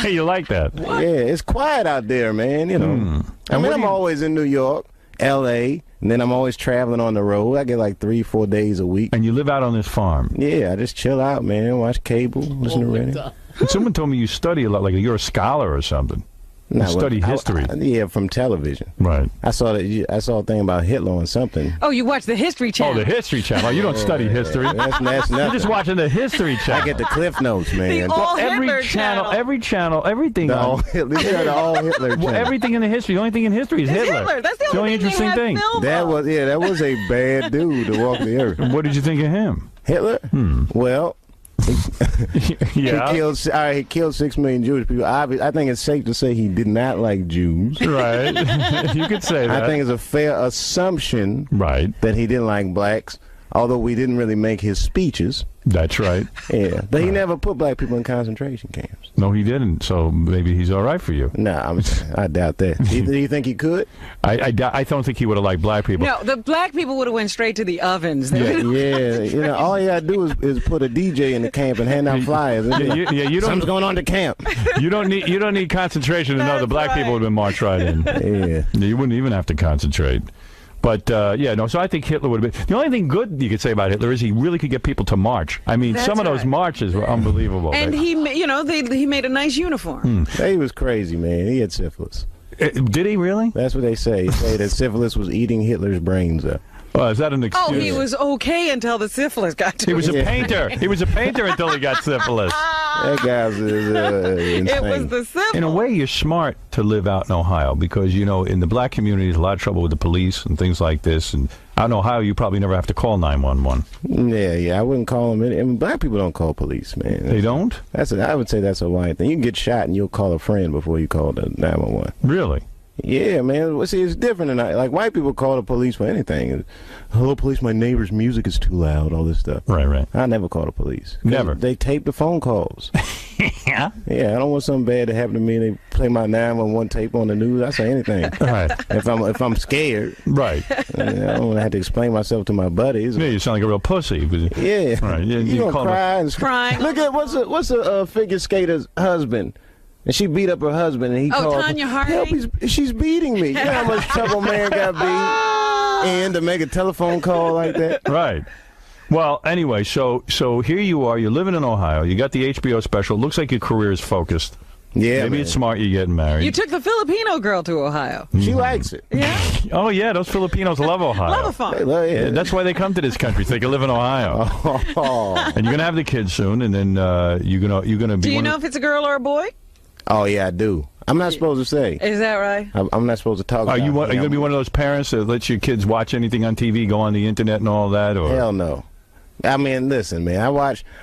You like that? Yeah, it's quiet out there, man. You know. I mean, I'm always in New York, L.A., and then I'm always traveling on the road. I get like 3-4 days a week. And you live out on this farm? Yeah, I just chill out, man. Watch cable, listen to radio. Someone told me you study a lot, like you're a scholar or something. You study history. Yeah, from television. Right. I saw a thing about Hitler on something. Oh, you watch the History Channel. Oh, the History Channel. You don't study history. That's nothing. You're just watching the History Channel. I get the Cliff Notes, man. The all every Hitler channel, everything. The all Hitler channel. Well, everything in the history. The only thing in history is Hitler. That's the only interesting thing. That was a bad dude to walk the earth. What did you think of him? Hitler? Well, yeah. He killed 6 million Jewish people. I think it's safe to say he did not like Jews. Right. You could say that. I think it's a fair assumption that he didn't like blacks, although we didn't really make his speeches. That's right. Yeah, but he never put black people in concentration camps. No, he didn't. So maybe he's all right for you. Nah, I doubt that. Do you think he could? I don't think he would have liked black people. No, the black people would have went straight to the ovens. Yeah. You know, all you gotta do is put a DJ in the camp and hand out flyers. You don't. Something's going on at the camp. You don't need concentration to know the black people would have been marched right in. Yeah. You wouldn't even have to concentrate. But, so I think Hitler would have been... The only thing good you could say about Hitler is he really could get people to march. I mean, some of those marches were unbelievable. And he made a nice uniform. He was crazy, man. He had syphilis. Did he really? That's what they say. They say that syphilis was eating Hitler's brains up. Oh, is that an excuse? Oh, he was okay until the syphilis got to him. He was a painter. He was a painter until he got syphilis. That guy's insane. It was the syphilis. In a way, you're smart to live out in Ohio because, in the black community, there's a lot of trouble with the police and things like this. And out in Ohio, you probably never have to call 911. Yeah, I wouldn't call them. I mean, black people don't call police, man. They don't? I would say that's a white thing. You can get shot and you'll call a friend before you call the 911. Really? Yeah, man. Well, see, it's different than like white people call the police for anything. Hello, police. My neighbor's music is too loud. All this stuff. Right. I never call the police. Never. They tape the phone calls. Yeah. Yeah. I don't want something bad to happen to me. They play my 911 tape on the news. I say anything. Right. If I'm scared. Right. I don't want to have to explain myself to my buddies. Yeah, you sound like a real pussy. Yeah. Right. You gonna cry and crying. Look at what's a figure skater's husband. And she beat up her husband, and he called. Tanya Harding? Help! She's beating me. You know how much trouble man got beat, and to make a telephone call like that. Right. Well, anyway, so here you are. You're living in Ohio. You got the HBO special. Looks like your career is focused. Yeah. Maybe it's smart you're getting married. You took the Filipino girl to Ohio. She likes it. Yeah. Oh yeah, those Filipinos love Ohio. Love a fun. Yeah. That's why they come to this country, so they can live in Ohio. Oh. And you're gonna have the kids soon, and then you're gonna be. Do you know if it's a girl or a boy? Oh yeah, I do. I'm not supposed to say. Is that right? I'm not supposed to talk about it. Are you going to be one of those parents that lets your kids watch anything on TV, go on the internet and all that? Or? Hell no. I mean, listen, man.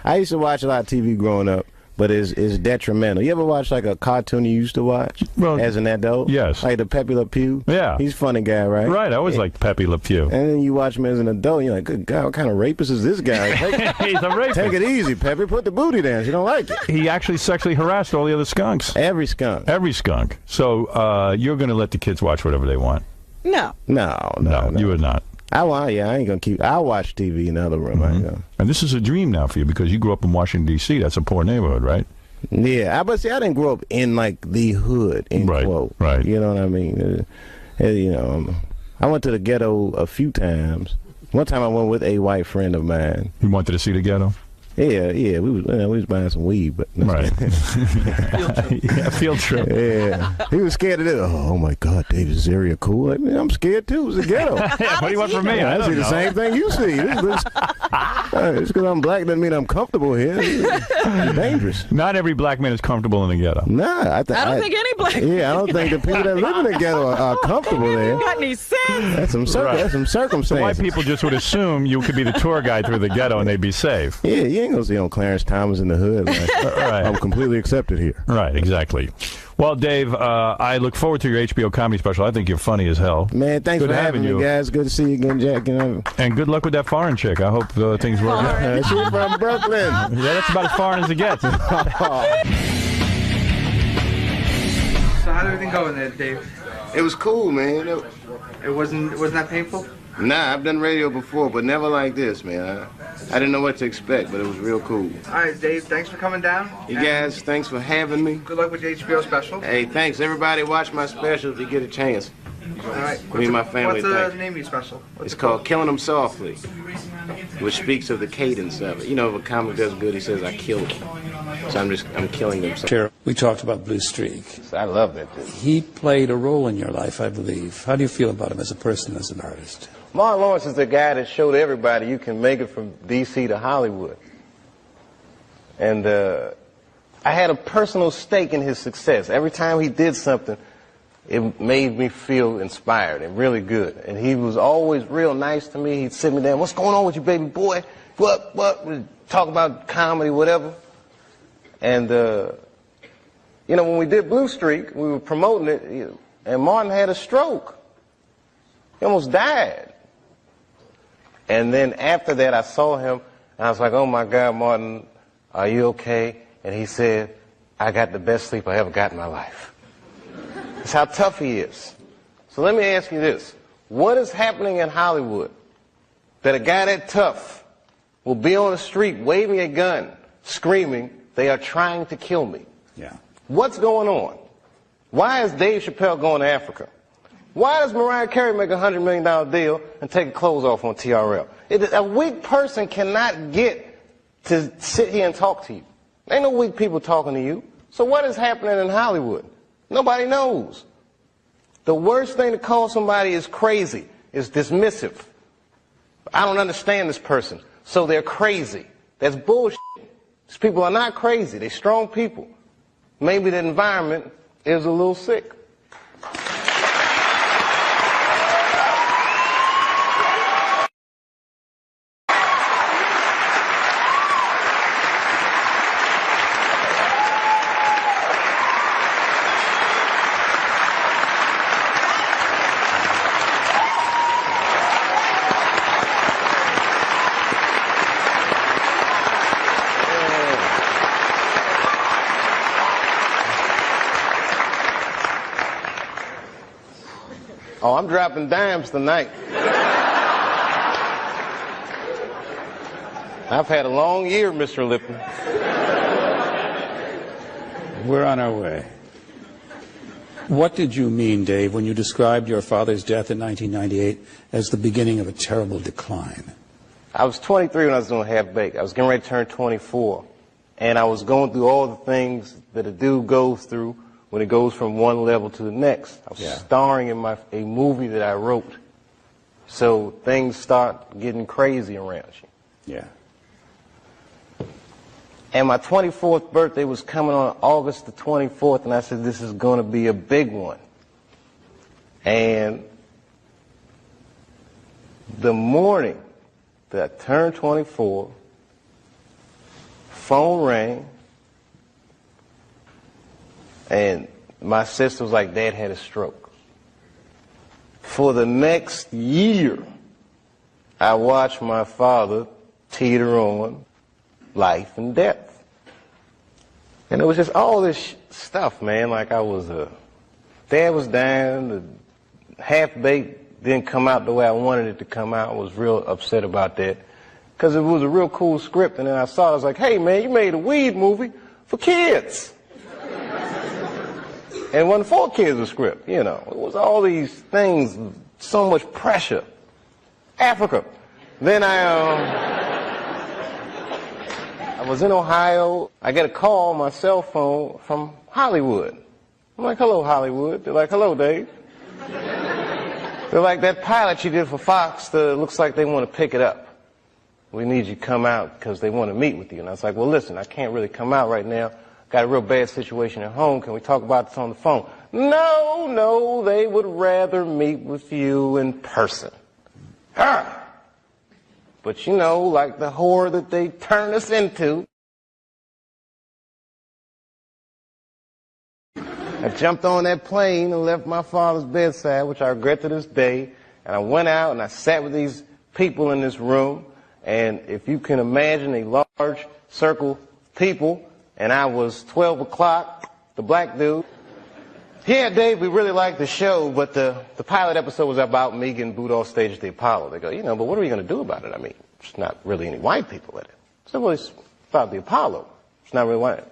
I used to watch a lot of TV growing up, but it's detrimental. You ever watch like a cartoon you used to watch as an adult? Yes. Like the Pepe Le Pew? Yeah. He's a funny guy, right? Right. I always liked Pepe Le Pew. And then you watch him as an adult, and you're like, good God, what kind of rapist is this guy? He's a rapist. Take it easy, Pepe. Put the booty down. You don't like it. He actually sexually harassed all the other skunks. Every skunk. Every skunk. So you're going to let the kids watch whatever they want? No. No. You would not. I ain't gonna keep. I'll watch TV in the other room. I ain't gonna. And this is a dream now for you because you grew up in Washington D.C. That's a poor neighborhood, right? Yeah, but see, I didn't grow up in like the hood. Quote. Right. You know what I mean? I went to the ghetto a few times. One time I went with a white friend of mine. You wanted to see the ghetto? Yeah. We was buying some weed, but right. Field trip. Yeah, he was scared of it. Oh my God, Dave, is this area cool? I mean, I'm scared too. It's a ghetto. What do you want from me? I see the same thing you see. It's because I'm black doesn't mean I'm comfortable here. It's dangerous. Not every black man is comfortable in the ghetto. Nah, I don't think any black. Yeah, I don't think the people that live in the ghetto are comfortable there. Got any sense? That's some circumstances. So white people just would assume you could be the tour guide through the ghetto and they'd be safe. Yeah, you ain't gonna see on Clarence Thomas in the hood. Like, right. I'm completely accepted here. Right, exactly. Well, Dave, I look forward to your HBO comedy special. I think you're funny as hell. Man, thanks for having me, guys. Good to see you again, Jack. And good luck with that foreign chick. I hope things work out. She's from Brooklyn. Yeah, that's about as foreign as it gets. So how did everything go in there, Dave? It was cool, man. It wasn't that painful? Nah, I've done radio before, but never like this, man. I didn't know what to expect, but it was real cool. All right, Dave, thanks for coming down. You guys, thanks for having me. Good luck with the HBO special. Hey, thanks. Everybody watch my special if you get a chance. All right. Me and my family. What's the name of your special? It's called Killing Them Softly, which speaks of the cadence of it. You know, if a comic does good, he says, I killed him. So I'm killing them softly. We talked about Blue Streak. I love that dude. He played a role in your life, I believe. How do you feel about him as a person, as an artist? Martin Lawrence is the guy that showed everybody you can make it from D.C. to Hollywood. And I had a personal stake in his success. Every time he did something, it made me feel inspired and really good. And he was always real nice to me. He'd sit me down, what's going on with you, baby boy? What? We'd talk about comedy, whatever. And, you know, when we did Blue Streak, we were promoting it, and Martin had a stroke. He almost died. And then after that, I saw him, and I was like, oh, my God, Martin, are you okay? And he said, I got the best sleep I ever got in my life. That's how tough he is. So let me ask you this. What is happening in Hollywood that a guy that tough will be on the street waving a gun, screaming, they are trying to kill me? Yeah. What's going on? Why is Dave Chappelle going to Africa? Why does Mariah Carey make a $100 million deal and take her clothes off on TRL? A weak person cannot get to sit here and talk to you. Ain't no weak people talking to you. So what is happening in Hollywood? Nobody knows. The worst thing to call somebody is crazy, is dismissive. I don't understand this person, so they're crazy. That's bullshit. These people are not crazy. They're strong people. Maybe the environment is a little sick. Oh, I'm dropping dimes tonight. I've had a long year, Mr. Lipton. We're on our way. What did you mean, Dave, when you described your father's death in 1998 as the beginning of a terrible decline? I was 23 when I was doing Half Baked. I was getting ready to turn 24. And I was going through all the things that a dude goes through when it goes from one level to the next. I was starring in a movie that I wrote. So things start getting crazy around you. Yeah. And my 24th birthday was coming on August the 24th, and I said, this is going to be a big one. And the morning that I turned 24, phone rang, and my sister was like, Dad had a stroke. For the next year, I watched my father teeter on life and death. And it was just all this stuff, man. Like Dad was dying, the Half Baked didn't come out the way I wanted it to come out. I was real upset about that. Because it was a real cool script, and then I saw it, I was like, hey man, you made a weed movie for kids. And it wasn't for kids, the script, you know. It was all these things, so much pressure. Africa. Then I was in Ohio. I get a call on my cell phone from Hollywood. I'm like, hello, Hollywood. They're like, hello, Dave. They're like, that pilot you did for Fox, looks like they want to pick it up. We need you to come out because they want to meet with you. And I was like, well, listen, I can't really come out right now. Got a real bad situation at home. Can we talk about this on the phone? No, they would rather meet with you in person. But you know, like the whore that they turn us into. I jumped on that plane and left my father's bedside, which I regret to this day, and I went out and I sat with these people in this room, and if you can imagine a large circle of people, and I was 12 o'clock, the black dude. Yeah, Dave, we really liked the show, but the pilot episode was about me getting booed off stage at the Apollo. They go, but what are we going to do about it? I mean, there's not really any white people in it. So, well, it's about the Apollo. It's not really white.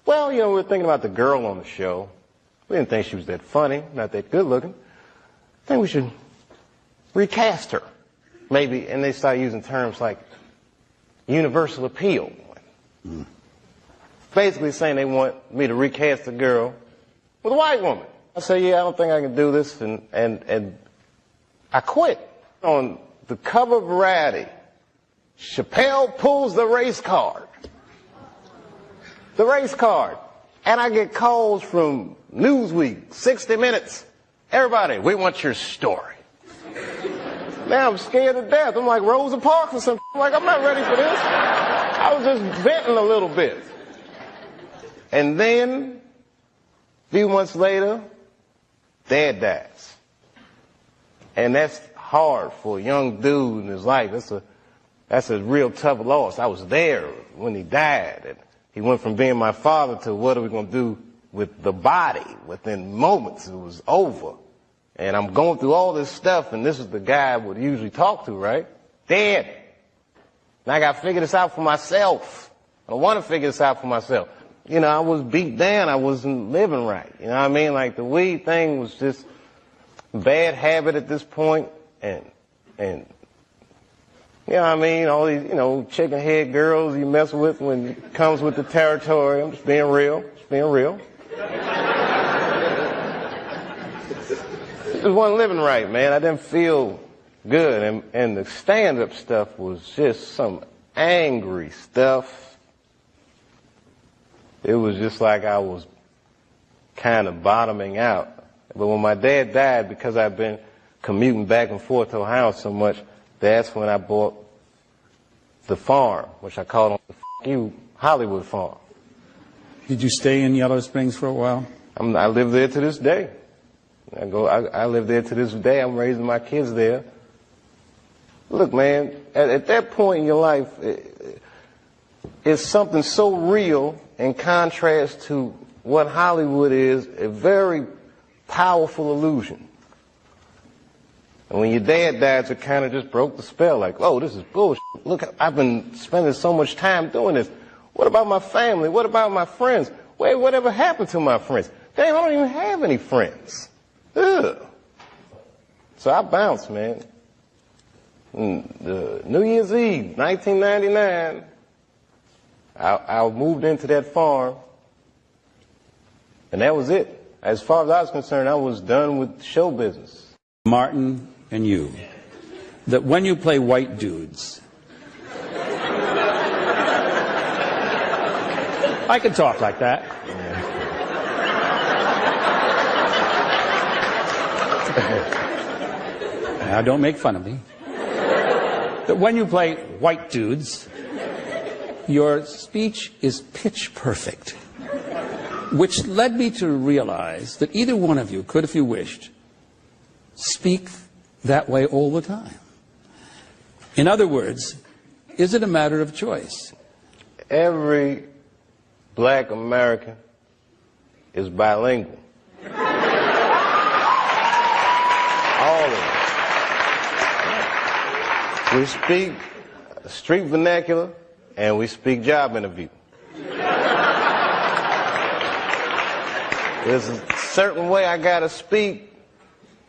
Well, we were thinking about the girl on the show. We didn't think she was that funny, not that good looking. I think we should recast her. Maybe, and they started using terms like universal appeal. Basically saying they want me to recast the girl with a white woman. I said, yeah, I don't think I can do this, and I quit. On the cover of Variety, Chappelle pulls the race card. The race card. And I get calls from Newsweek, 60 Minutes. Everybody, we want your story. Now I'm scared to death. I'm like Rosa Parks or something. I'm like, I'm not ready for this. I was just venting a little bit. And then, a few months later, Dad dies. And that's hard for a young dude in his life. That's a real tough loss. I was there when he died. And he went from being my father to what are we going to do with the body? Within moments, it was over. And I'm going through all this stuff, and this is the guy I would usually talk to, right? Dead. And I got to figure this out for myself. I don't want to figure this out for myself. I was beat down. I wasn't living right. You know what I mean? Like, the weed thing was just a bad habit at this point. And you know what I mean? All these, chicken head girls you mess with when it comes with the territory. I'm just being real. Just being real. Just wasn't living right, man. I didn't feel good. And the stand-up stuff was just some angry stuff. It was just like I was kind of bottoming out. But when my dad died, because I've been commuting back and forth to Ohio so much, that's when I bought the farm, which I called the Hollywood farm. Did you stay in Yellow Springs for a while? I live there to this day. I live there to this day. I'm raising my kids there. Look, man, at that point in your life, it's something so real in contrast to what Hollywood is, a very powerful illusion. And when your dad died, it kind of just broke the spell. Like, oh, this is bullshit. Look, I've been spending so much time doing this. What about my family? What about my friends? Wait, whatever happened to my friends? Damn, I don't even have any friends. Ugh. So I bounced, man. New Year's Eve, 1999, I moved into that farm, and that was it. As far as I was concerned, I was done with show business. Martin and you, that when you play white dudes, I can talk like that. Now, don't make fun of me. That when you play white dudes, your speech is pitch perfect. Which led me to realize that either one of you could, if you wished, speak that way all the time. In other words, is it a matter of choice? Every black American is bilingual. All of them. We speak street vernacular and we speak job interview. There's a certain way I gotta speak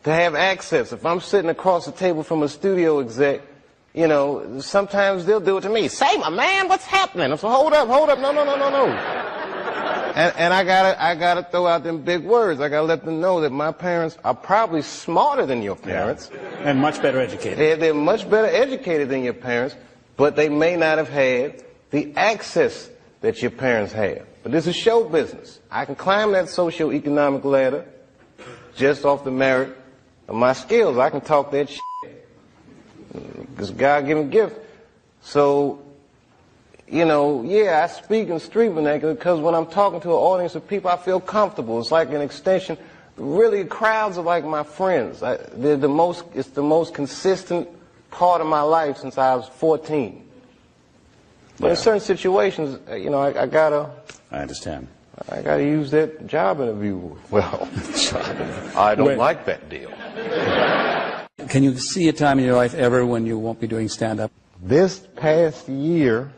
to have access. If I'm sitting across the table from a studio exec, sometimes they'll do it to me. Say, my man, what's happening? I'm so hold up, no. And I gotta throw out them big words. I gotta let them know that my parents are probably smarter than your parents. Yeah. And much better educated. They're much better educated than your parents, but they may not have had the access that your parents have. But this is show business. I can climb that socioeconomic ladder just off the merit of my skills. I can talk that shit. This God-given gift. So, you know, yeah, I speak in street vernacular because when I'm talking to an audience of people, I feel comfortable. It's like an extension. Really, crowds are like my friends. It's the most consistent part of my life since I was 14. But in certain situations, you know, I gotta. I understand. I gotta use that job interview well. I don't like that deal. Can you see a time in your life ever when you won't be doing stand-up? This past year,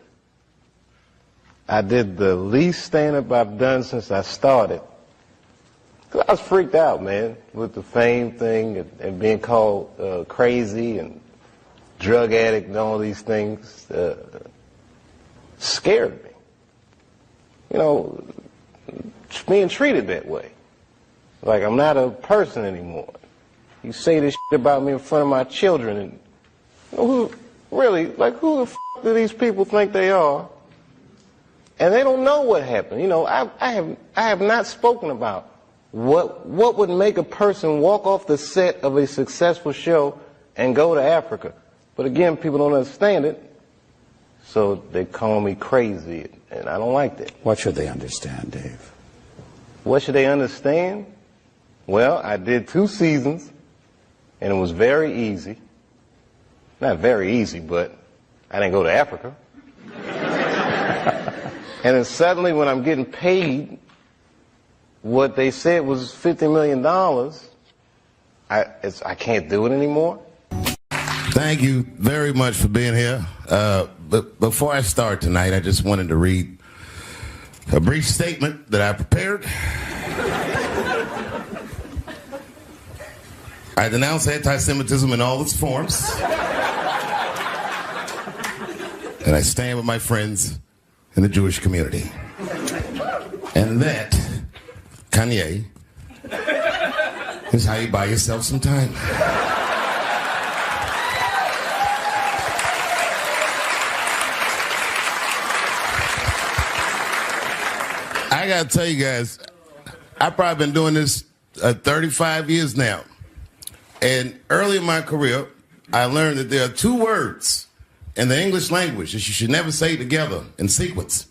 I did the least stand-up I've done since I started. 'Cause I was freaked out, man, with the fame thing and being called crazy and drug addict and all these things. Scared me. You know, being treated that way. Like I'm not a person anymore. You say this shit about me in front of my children, and you know, who the f*** do these people think they are? And they don't know what happened. You know, I have not spoken about what would make a person walk off the set of a successful show and go to Africa. But again, people don't understand it, so they call me crazy, and I don't like that. What should they understand, Dave? What should they understand? Well, I did 2 seasons, and it was very easy. Not very easy, but I didn't go to Africa. And then suddenly, when I'm getting paid what they said was $50 million, I can't do it anymore. Thank you very much for being here. But before I start tonight, I just wanted to read a brief statement that I prepared. I denounce anti-Semitism in all its forms. And I stand with my friends in the Jewish community. And that, Kanye, is how you buy yourself some time. I gotta tell you guys, I've probably been doing this 35 years now. And early in my career, I learned that there are 2 words in the English language that you should never say together in sequence.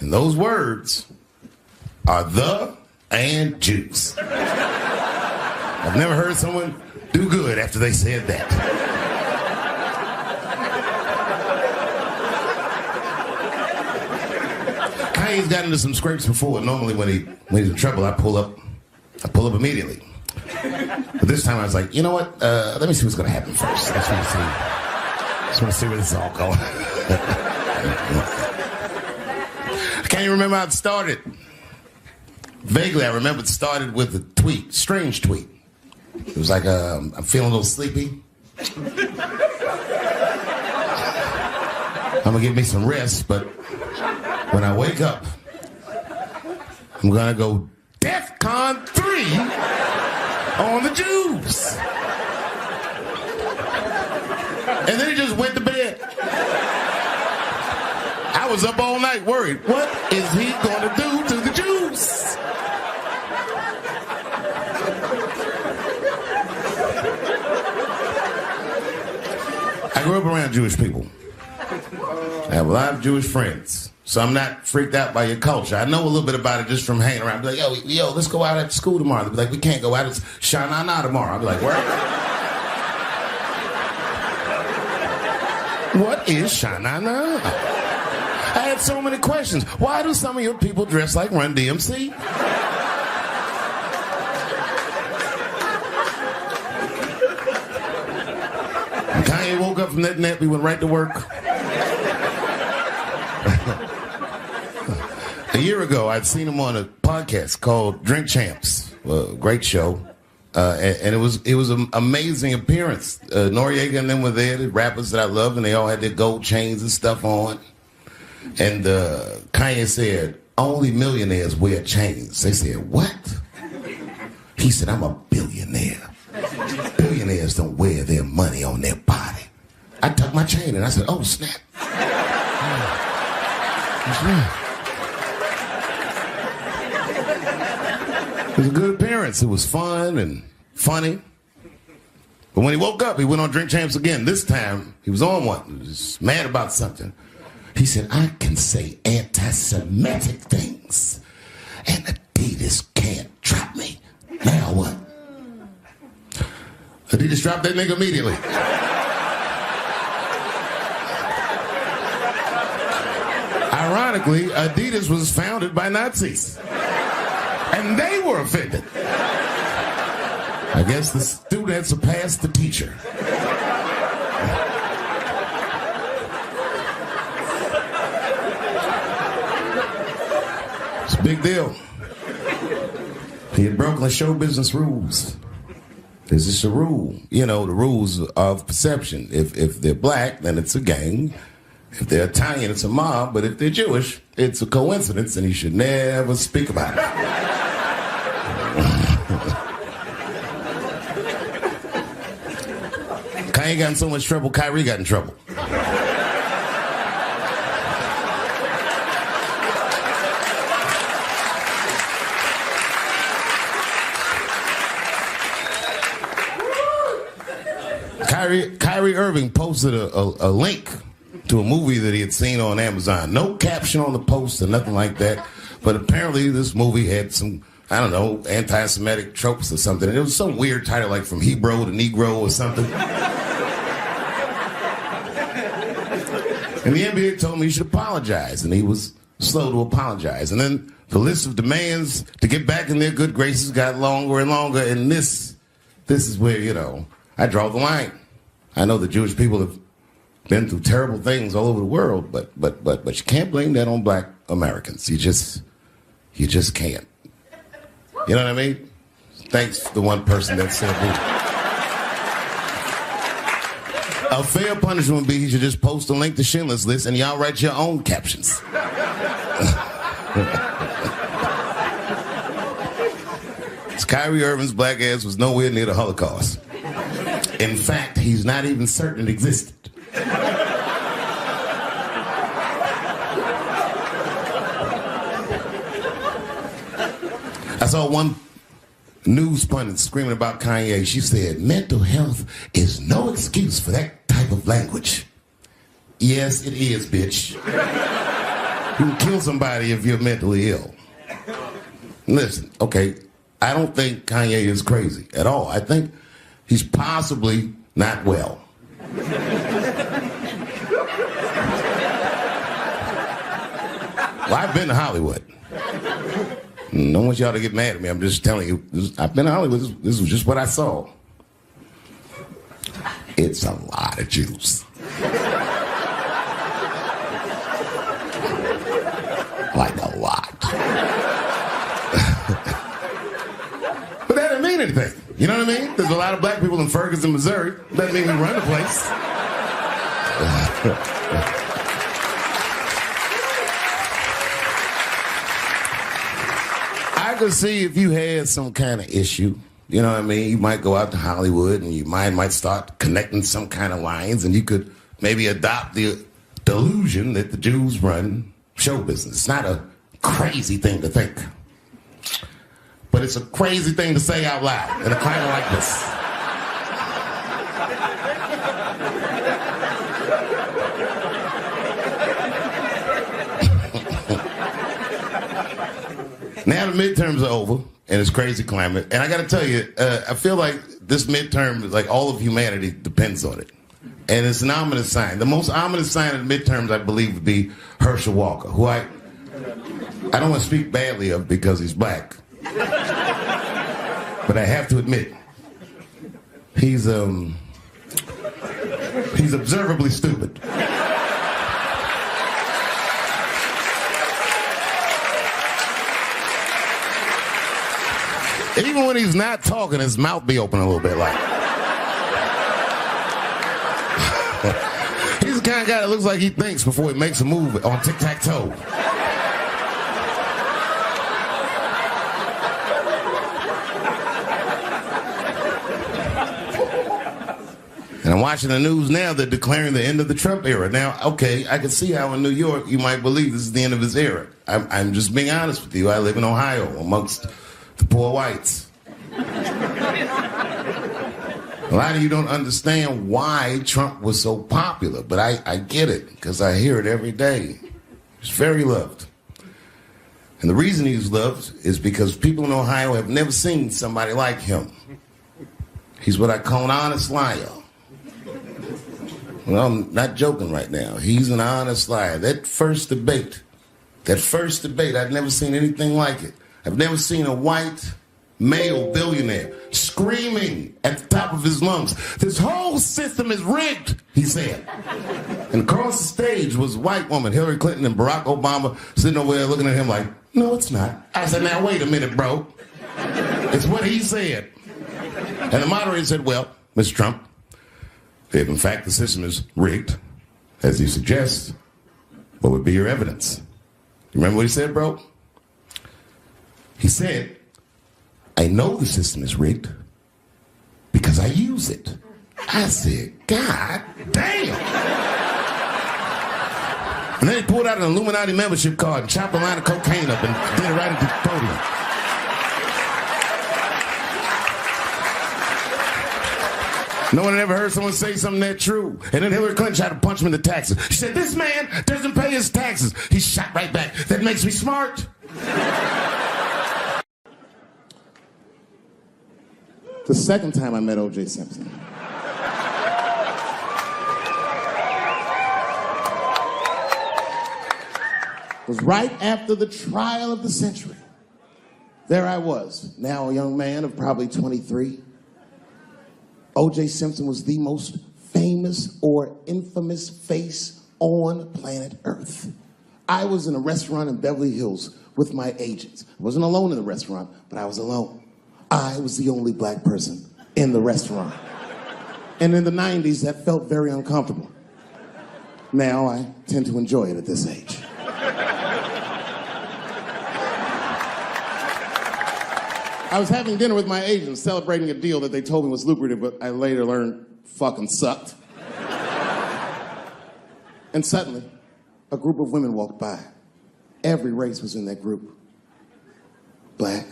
And those words are the and Jews. I've never heard someone do good after they said that. Kanye's gotten into some scrapes before. Normally when he's in trouble, I pull up immediately. But this time I was like, you know what? Let me see what's going to happen first. I just want to see where this is all going. I can't even remember how it started. Vaguely, I remember it started with a tweet, strange tweet. It was like, I'm feeling a little sleepy. I'm going to give me some rest, but when I wake up, I'm going to go DEFCON 3 on the Jews. And then he just went to bed. I was up all night worried. What is he going to do to the Jews? I grew up around Jewish people. I have a lot of Jewish friends. So I'm not freaked out by your culture. I know a little bit about it just from hanging around. I'll be like, yo, let's go out at school tomorrow. They'll be like, we can't go out. It's Shana Na tomorrow. I'll be like, where? What is Shana Na? I had so many questions. Why do some of your people dress like Run DMC? And Kanye woke up from that nap. We went right to work. A year ago, I'd seen him on a podcast called Drink Champs, a great show, and it was an amazing appearance. Noriega and them were there, the rappers that I love, and they all had their gold chains and stuff on. And Kanye said, only millionaires wear chains. They said, what? He said, I'm a billionaire. Billionaires don't wear their money on their body. I tucked my chain and I said, oh, snap. That's right. It was a good appearance. It was fun and funny. But when he woke up, he went on Drink Champs again. This time, he was on one. He was mad about something. He He said, I can say anti-Semitic things, and Adidas can't drop me. Now what? Adidas dropped that nigga immediately. Ironically, Adidas was founded by Nazis. And they were offended. I guess the student surpassed the teacher. It's a big deal. He had broken the show business rules. There's just a rule. You know, the rules of perception. If they're black, then it's a gang. If they're Italian, it's a mob. But if they're Jewish, it's a coincidence, and you should never speak about it. Kanye got in so much trouble, Kyrie got in trouble. Kyrie Irving posted a link to a movie that he had seen on Amazon. No caption on the post or nothing like that. But apparently this movie had some, I don't know, anti-Semitic tropes or something. And it was some weird title like From Hebrew to Negro or something. And the NBA told me he should apologize. And he was slow to apologize. And then the list of demands to get back in their good graces got longer and longer. And this is where, you know, I draw the line. I know the Jewish people have been through terrible things all over the world, but you can't blame that on black Americans. You just can't. You know what I mean? Thanks to the one person that said that. A fair punishment would be he should just post a link to Schindler's List and y'all write your own captions. Kyrie Irving's black ass was nowhere near the Holocaust. In fact, he's not even certain it existed. I saw one news pundit screaming about Kanye. She said, mental health is no excuse for that type of language. Yes, it is, bitch. You can kill somebody if you're mentally ill. Listen, okay, I don't think Kanye is crazy at all. I think he's possibly not well. Well, I've been to Hollywood. I don't want y'all to get mad at me. I'm just telling you. I've been to Hollywood. This was just what I saw. It's a lot of Jews. Like a lot. But that didn't mean anything. You know what I mean? There's a lot of black people in Ferguson, Missouri. Doesn't mean we run the place. I could see if you had some kind of issue, you know what I mean? You might go out to Hollywood and your mind might start connecting some kind of lines and you could maybe adopt the delusion that the Jews run show business. It's not a crazy thing to think. But it's a crazy thing to say out loud in a climate like this. Now the midterms are over, and it's crazy climate. And I got to tell you, I feel like this midterm, like all of humanity depends on it. And it's an ominous sign. The most ominous sign of the midterms, I believe, would be Herschel Walker, who I don't want to speak badly of because he's black. But I have to admit, he's observably stupid. Even when he's not talking, his mouth be open a little bit like. He's the kind of guy that looks like he thinks before he makes a move on tic-tac-toe. And I'm watching the news now, they're declaring the end of the Trump era. Now, okay, I can see how in New York you might believe this is the end of his era. I'm just being honest with you. I live in Ohio amongst the poor whites. A lot of you don't understand why Trump was so popular, but I get it, because I hear it every day. He's very loved. And the reason he's loved is because people in Ohio have never seen somebody like him. He's what I call an honest liar. Well, I'm not joking right now. He's an honest liar. That first debate, I've never seen anything like it. I've never seen a white male billionaire screaming at the top of his lungs, "This whole system is rigged," he said. And across the stage was a white woman, Hillary Clinton and Barack Obama, sitting over there looking at him like, "No, it's not." I said, "Now, wait a minute, bro. It's what he said." And the moderator said, "Well, Mr. Trump, if in fact the system is rigged, as you suggest, what would be your evidence?" You remember what he said, bro? He said, "I know the system is rigged because I use it." I said, "God damn." And then he pulled out an Illuminati membership card and chopped a line of cocaine up and did it right at the podium. No one had ever heard someone say something that true. And then Hillary Clinton tried to punch him in the taxes. She said, "This man doesn't pay his taxes." He shot right back. "That makes me smart." The second time I met O.J. Simpson, was right after the trial of the century. There I was, now a young man of probably 23. O.J. Simpson was the most famous or infamous face on planet Earth. I was in a restaurant in Beverly Hills with my agents. I wasn't alone in the restaurant, but I was alone. I was the only black person in the restaurant. And in the 90s, that felt very uncomfortable. Now I tend to enjoy it at this age. I was having dinner with my agents, celebrating a deal that they told me was lucrative, but I later learned fucking sucked. And suddenly, a group of women walked by. Every race was in that group. Black,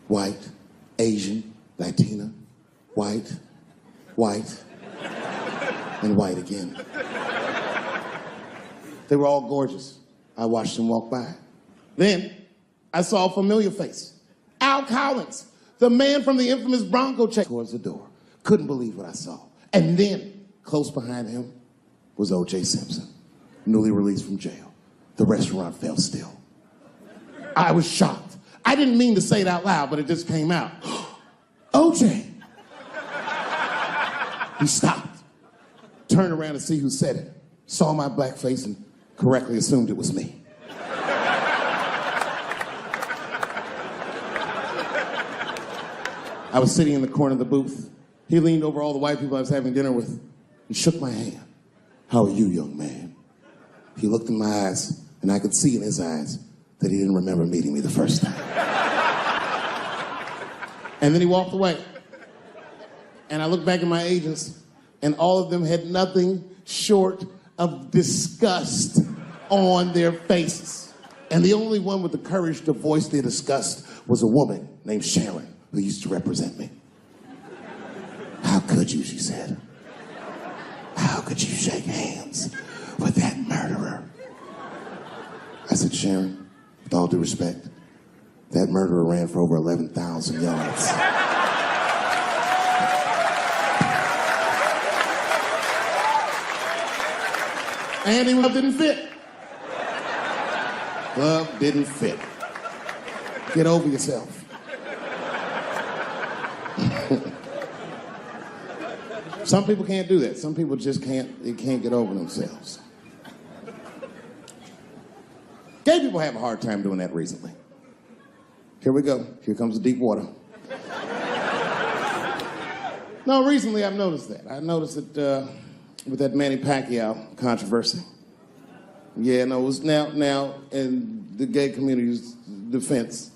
white, Asian, Latina, white, and white again. They were all gorgeous. I watched them walk by. Then, I saw a familiar face. Al Collins, the man from the infamous Bronco check, towards the door. Couldn't believe what I saw. And then, close behind him, was O.J. Simpson, newly released from jail. The restaurant fell still. I was shocked. I didn't mean to say it out loud, but it just came out. O.J. He stopped, turned around to see who said it, saw my black face, and correctly assumed it was me. I was sitting in the corner of the booth. He leaned over all the white people I was having dinner with and shook my hand. "How are you, young man?" He looked in my eyes, and I could see in his eyes that he didn't remember meeting me the first time. And then he walked away. And I looked back at my agents, and all of them had nothing short of disgust on their faces. And the only one with the courage to voice their disgust was a woman named Sharon, who used to represent me. "How could you," she said. "How could you shake hands with that murderer?" I said, "Sharon, with all due respect, that murderer ran for over 11,000 yards. And he didn't fit. Glove didn't fit. Get over yourself." Some people can't do that. Some people just can't get over themselves. Gay people have a hard time doing that recently. Here we go. Here comes the deep water. No, recently I've noticed that. I noticed it with that Manny Pacquiao controversy. Yeah, no, it was now in the gay community's defense.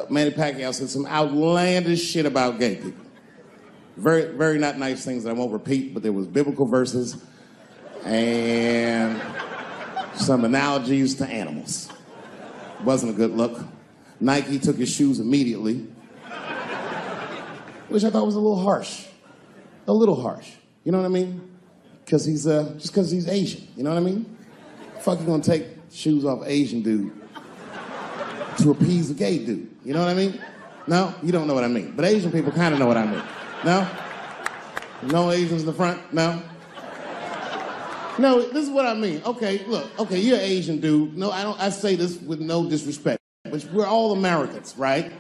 Manny Pacquiao said some outlandish shit about gay people. Very, very not nice things that I won't repeat, but there was biblical verses and some analogies to animals. Wasn't a good look. Nike took his shoes immediately, which I thought was a little harsh. a little harsh. You know what I mean? Because he's just because he's Asian. You know what I mean? Fuck, you gonna take shoes off Asian dude to appease a gay dude? You know what I mean? No, you don't know what I mean. But Asian people kind of know what I mean. No? No Asians in the front? No? No, this is what I mean. Okay, look. Okay, you're an Asian dude. No, I say this with no disrespect. But we're all Americans, right?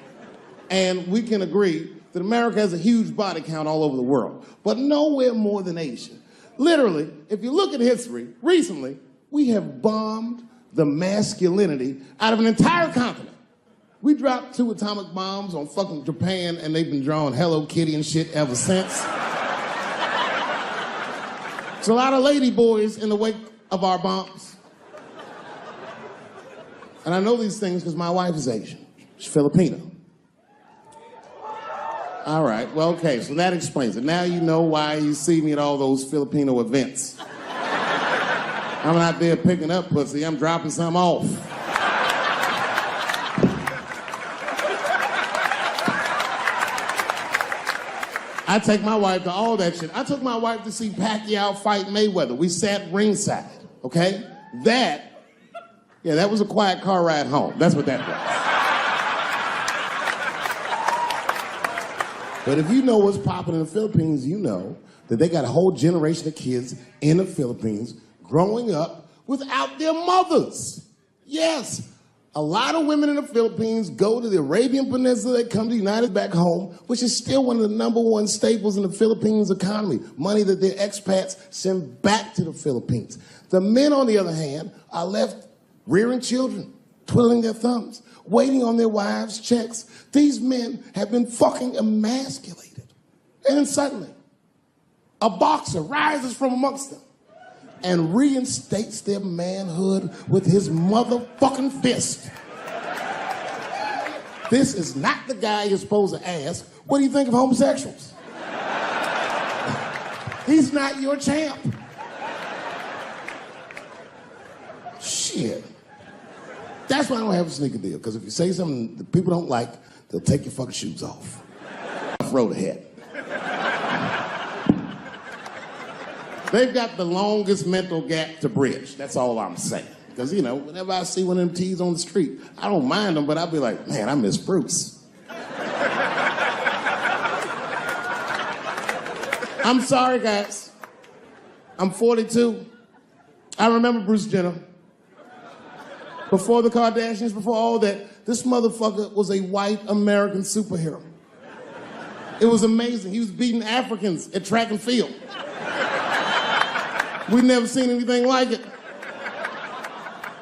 And we can agree that America has a huge body count all over the world, but nowhere more than Asia. Literally, if you look at history, recently, we have bombed the masculinity out of an entire continent. We dropped 2 atomic bombs on fucking Japan, and they've been drawing Hello Kitty and shit ever since. There's a lot of lady boys in the wake of our bombs. And I know these things because my wife is Asian. She's Filipino. All right, well, okay, so that explains it. Now you know why you see me at all those Filipino events. I'm not there picking up pussy, I'm dropping some off. I take my wife to all that shit. I took my wife to see Pacquiao fight Mayweather. We sat ringside, okay? That was a quiet car ride home. That's what that was. But if you know what's popping in the Philippines, you know that they got a whole generation of kids in the Philippines growing up without their mothers. Yes, a lot of women in the Philippines go to the Arabian Peninsula, they come to the United back home, which is still one of the #1 staples in the Philippines economy, money that their expats send back to the Philippines. The men, on the other hand, are left rearing children, twiddling their thumbs, waiting on their wives' checks. These men have been fucking emasculated. And then suddenly, a boxer rises from amongst them and reinstates their manhood with his motherfucking fist. This is not the guy you're supposed to ask, what do you think of homosexuals? He's not your champ. Shit. That's why I don't have a sneaker deal, because if you say something that people don't like, they'll take your fucking shoes off. Road ahead. They've got the longest mental gap to bridge. That's all I'm saying. Because, you know, whenever I see one of them T's on the street, I don't mind them, but I'll be like, man, I miss Bruce. I'm sorry, guys. I'm 42. I remember Bruce Jenner. Before the Kardashians, before all that, this motherfucker was a white American superhero. It was amazing. He was beating Africans at track and field. We'd never seen anything like it.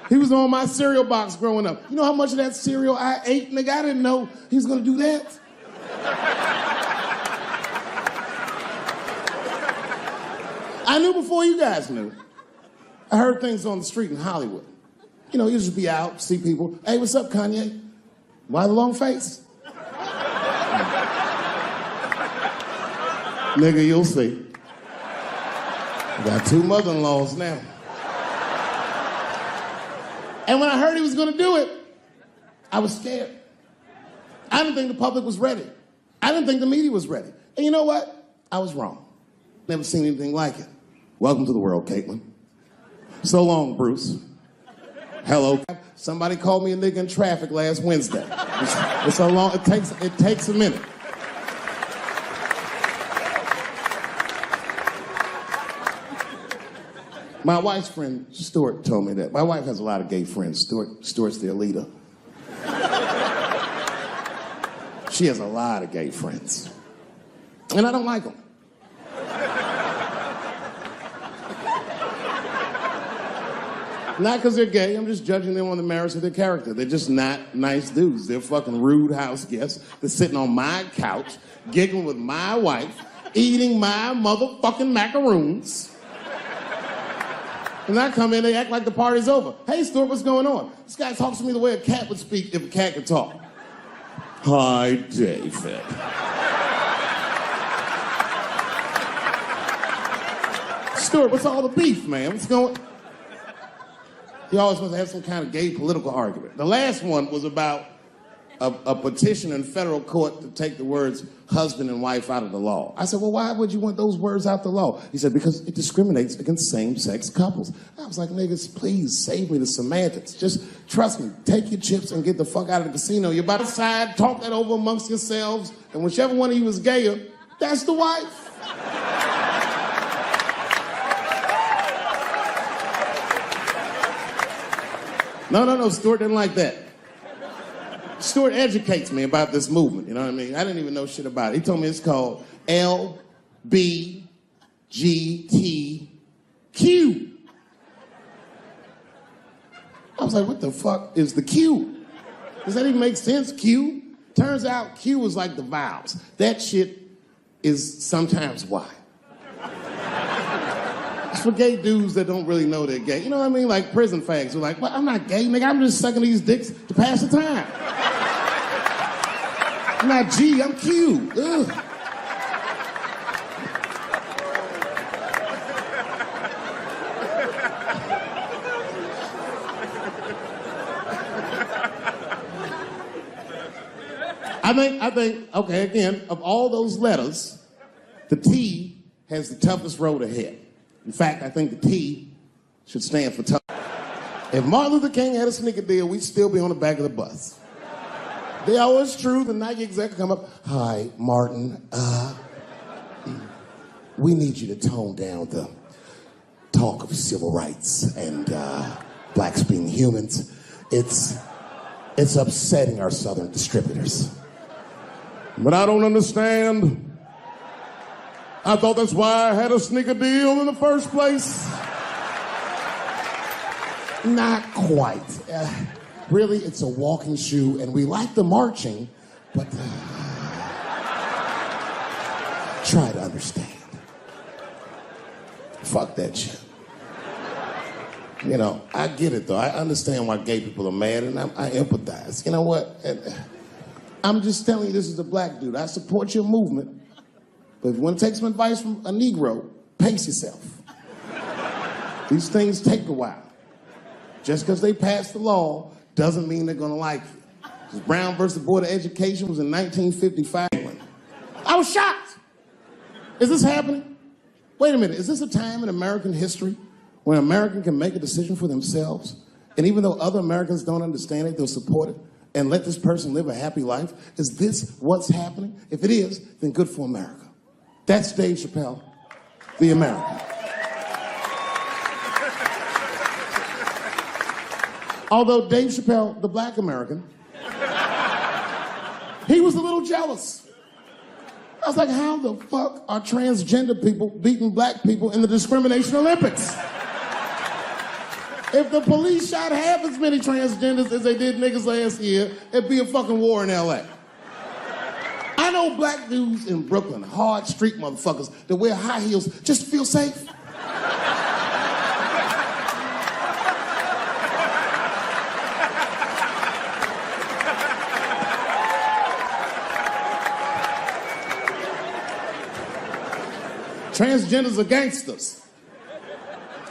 He was on my cereal box growing up. You know how much of that cereal I ate, nigga? I didn't know he was gonna do that. I knew before you guys knew. I heard things on the street in Hollywood. You know, you just be out, see people. Hey, what's up, Kanye? Why the long face? Nigga, you'll see. I got 2 mother-in-laws now. And when I heard he was gonna do it, I was scared. I didn't think the public was ready. I didn't think the media was ready. And you know what? I was wrong. Never seen anything like it. Welcome to the world, Caitlin. So long, Bruce. Hello. Somebody called me a nigga in traffic last Wednesday. It's so long, it takes a minute. My wife's friend, Stuart, told me that. My wife has a lot of gay friends. Stuart's their leader. She has a lot of gay friends. And I don't like them. Not because they're gay, I'm just judging them on the merits of their character. They're just not nice dudes. They're fucking rude house guests. They're sitting on my couch, giggling with my wife, eating my motherfucking macaroons. And I come in, they act like the party's over. Hey, Stuart, what's going on? This guy talks to me the way a cat would speak if a cat could talk. Hi, David. Stuart, what's all the beef, man? What's going on? He always wants to have some kind of gay political argument. The last one was about a petition in federal court to take the words husband and wife out of the law. I said, well, why would you want those words out the law? He said, because it discriminates against same-sex couples. I was like, niggas, please save me the semantics. Just trust me, take your chips and get the fuck out of the casino. You're about to decide, talk that over amongst yourselves, and whichever one of you is gayer, that's the wife. No, Stuart didn't like that. Stuart educates me about this movement, you know what I mean? I didn't even know shit about it. He told me it's called LBGTQ. I was like, what the fuck is the Q? Does that even make sense, Q? Turns out Q is like the vowels. That shit is sometimes Y. It's for gay dudes that don't really know they're gay. You know what I mean? Like prison fags who are like, well, I'm not gay, nigga. I'm just sucking these dicks to pass the time. I'm not G, I'm Q. Ugh. I think, okay, again, of all those letters, the T has the toughest road ahead. In fact, I think the T should stand for tough. If Martin Luther King had a sneaker deal, we'd still be on the back of the bus. They always true, the Nike exec come up, hi, Martin, we need you to tone down the talk of civil rights and blacks being humans. It's upsetting our southern distributors. But I don't understand. I thought that's why I had a sneaker deal in the first place. Not quite. Really, it's a walking shoe, and we like the marching, but try to understand. Fuck that shit. You know, I get it, though. I understand why gay people are mad, and I empathize. You know what? I'm just telling you, this is a black dude. I support your movement, but if you want to take some advice from a Negro, pace yourself. These things take a while. Just because they passed the law doesn't mean they're going to like you. Because Brown versus Board of Education was in 1955. I was shocked. Is this happening? Wait a minute. Is this a time in American history when an American can make a decision for themselves, and even though other Americans don't understand it, they'll support it and let this person live a happy life? Is this what's happening? If it is, then good for America. That's Dave Chappelle, the American. Although Dave Chappelle, the black American, he was a little jealous. I was like, how the fuck are transgender people beating black people in the discrimination Olympics? If the police shot half as many transgenders as they did niggas last year, it'd be a fucking war in LA. I know black dudes in Brooklyn, hard street motherfuckers that wear high heels just to feel safe. Transgenders are gangsters.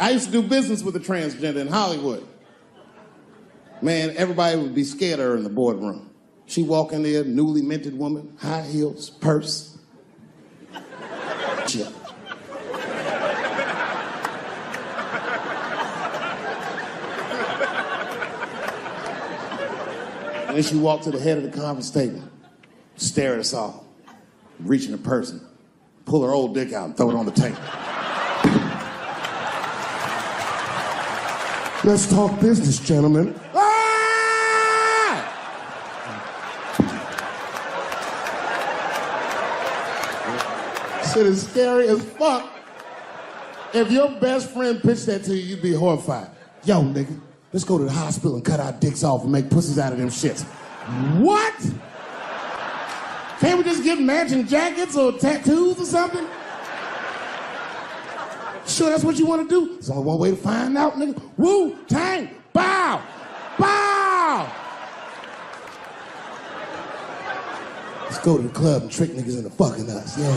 I used to do business with a transgender in Hollywood. Man, everybody would be scared of her in the boardroom. She walk in there, newly minted woman, high heels, purse. Shit. And then she walked to the head of the conference table, stare at us all, reach in the purse, pull her old dick out and throw it on the table. Let's talk business, gentlemen. Ah! Shit is scary as fuck. If your best friend pitched that to you, you'd be horrified. Yo, nigga, let's go to the hospital and cut our dicks off and make pussies out of them shits. What? Can't we just get matching jackets or tattoos or something? Sure, that's what you want to do? There's only one way to find out, nigga. Wu-Tang, bow, bow. Let's go to the club and trick niggas into fucking us, yeah.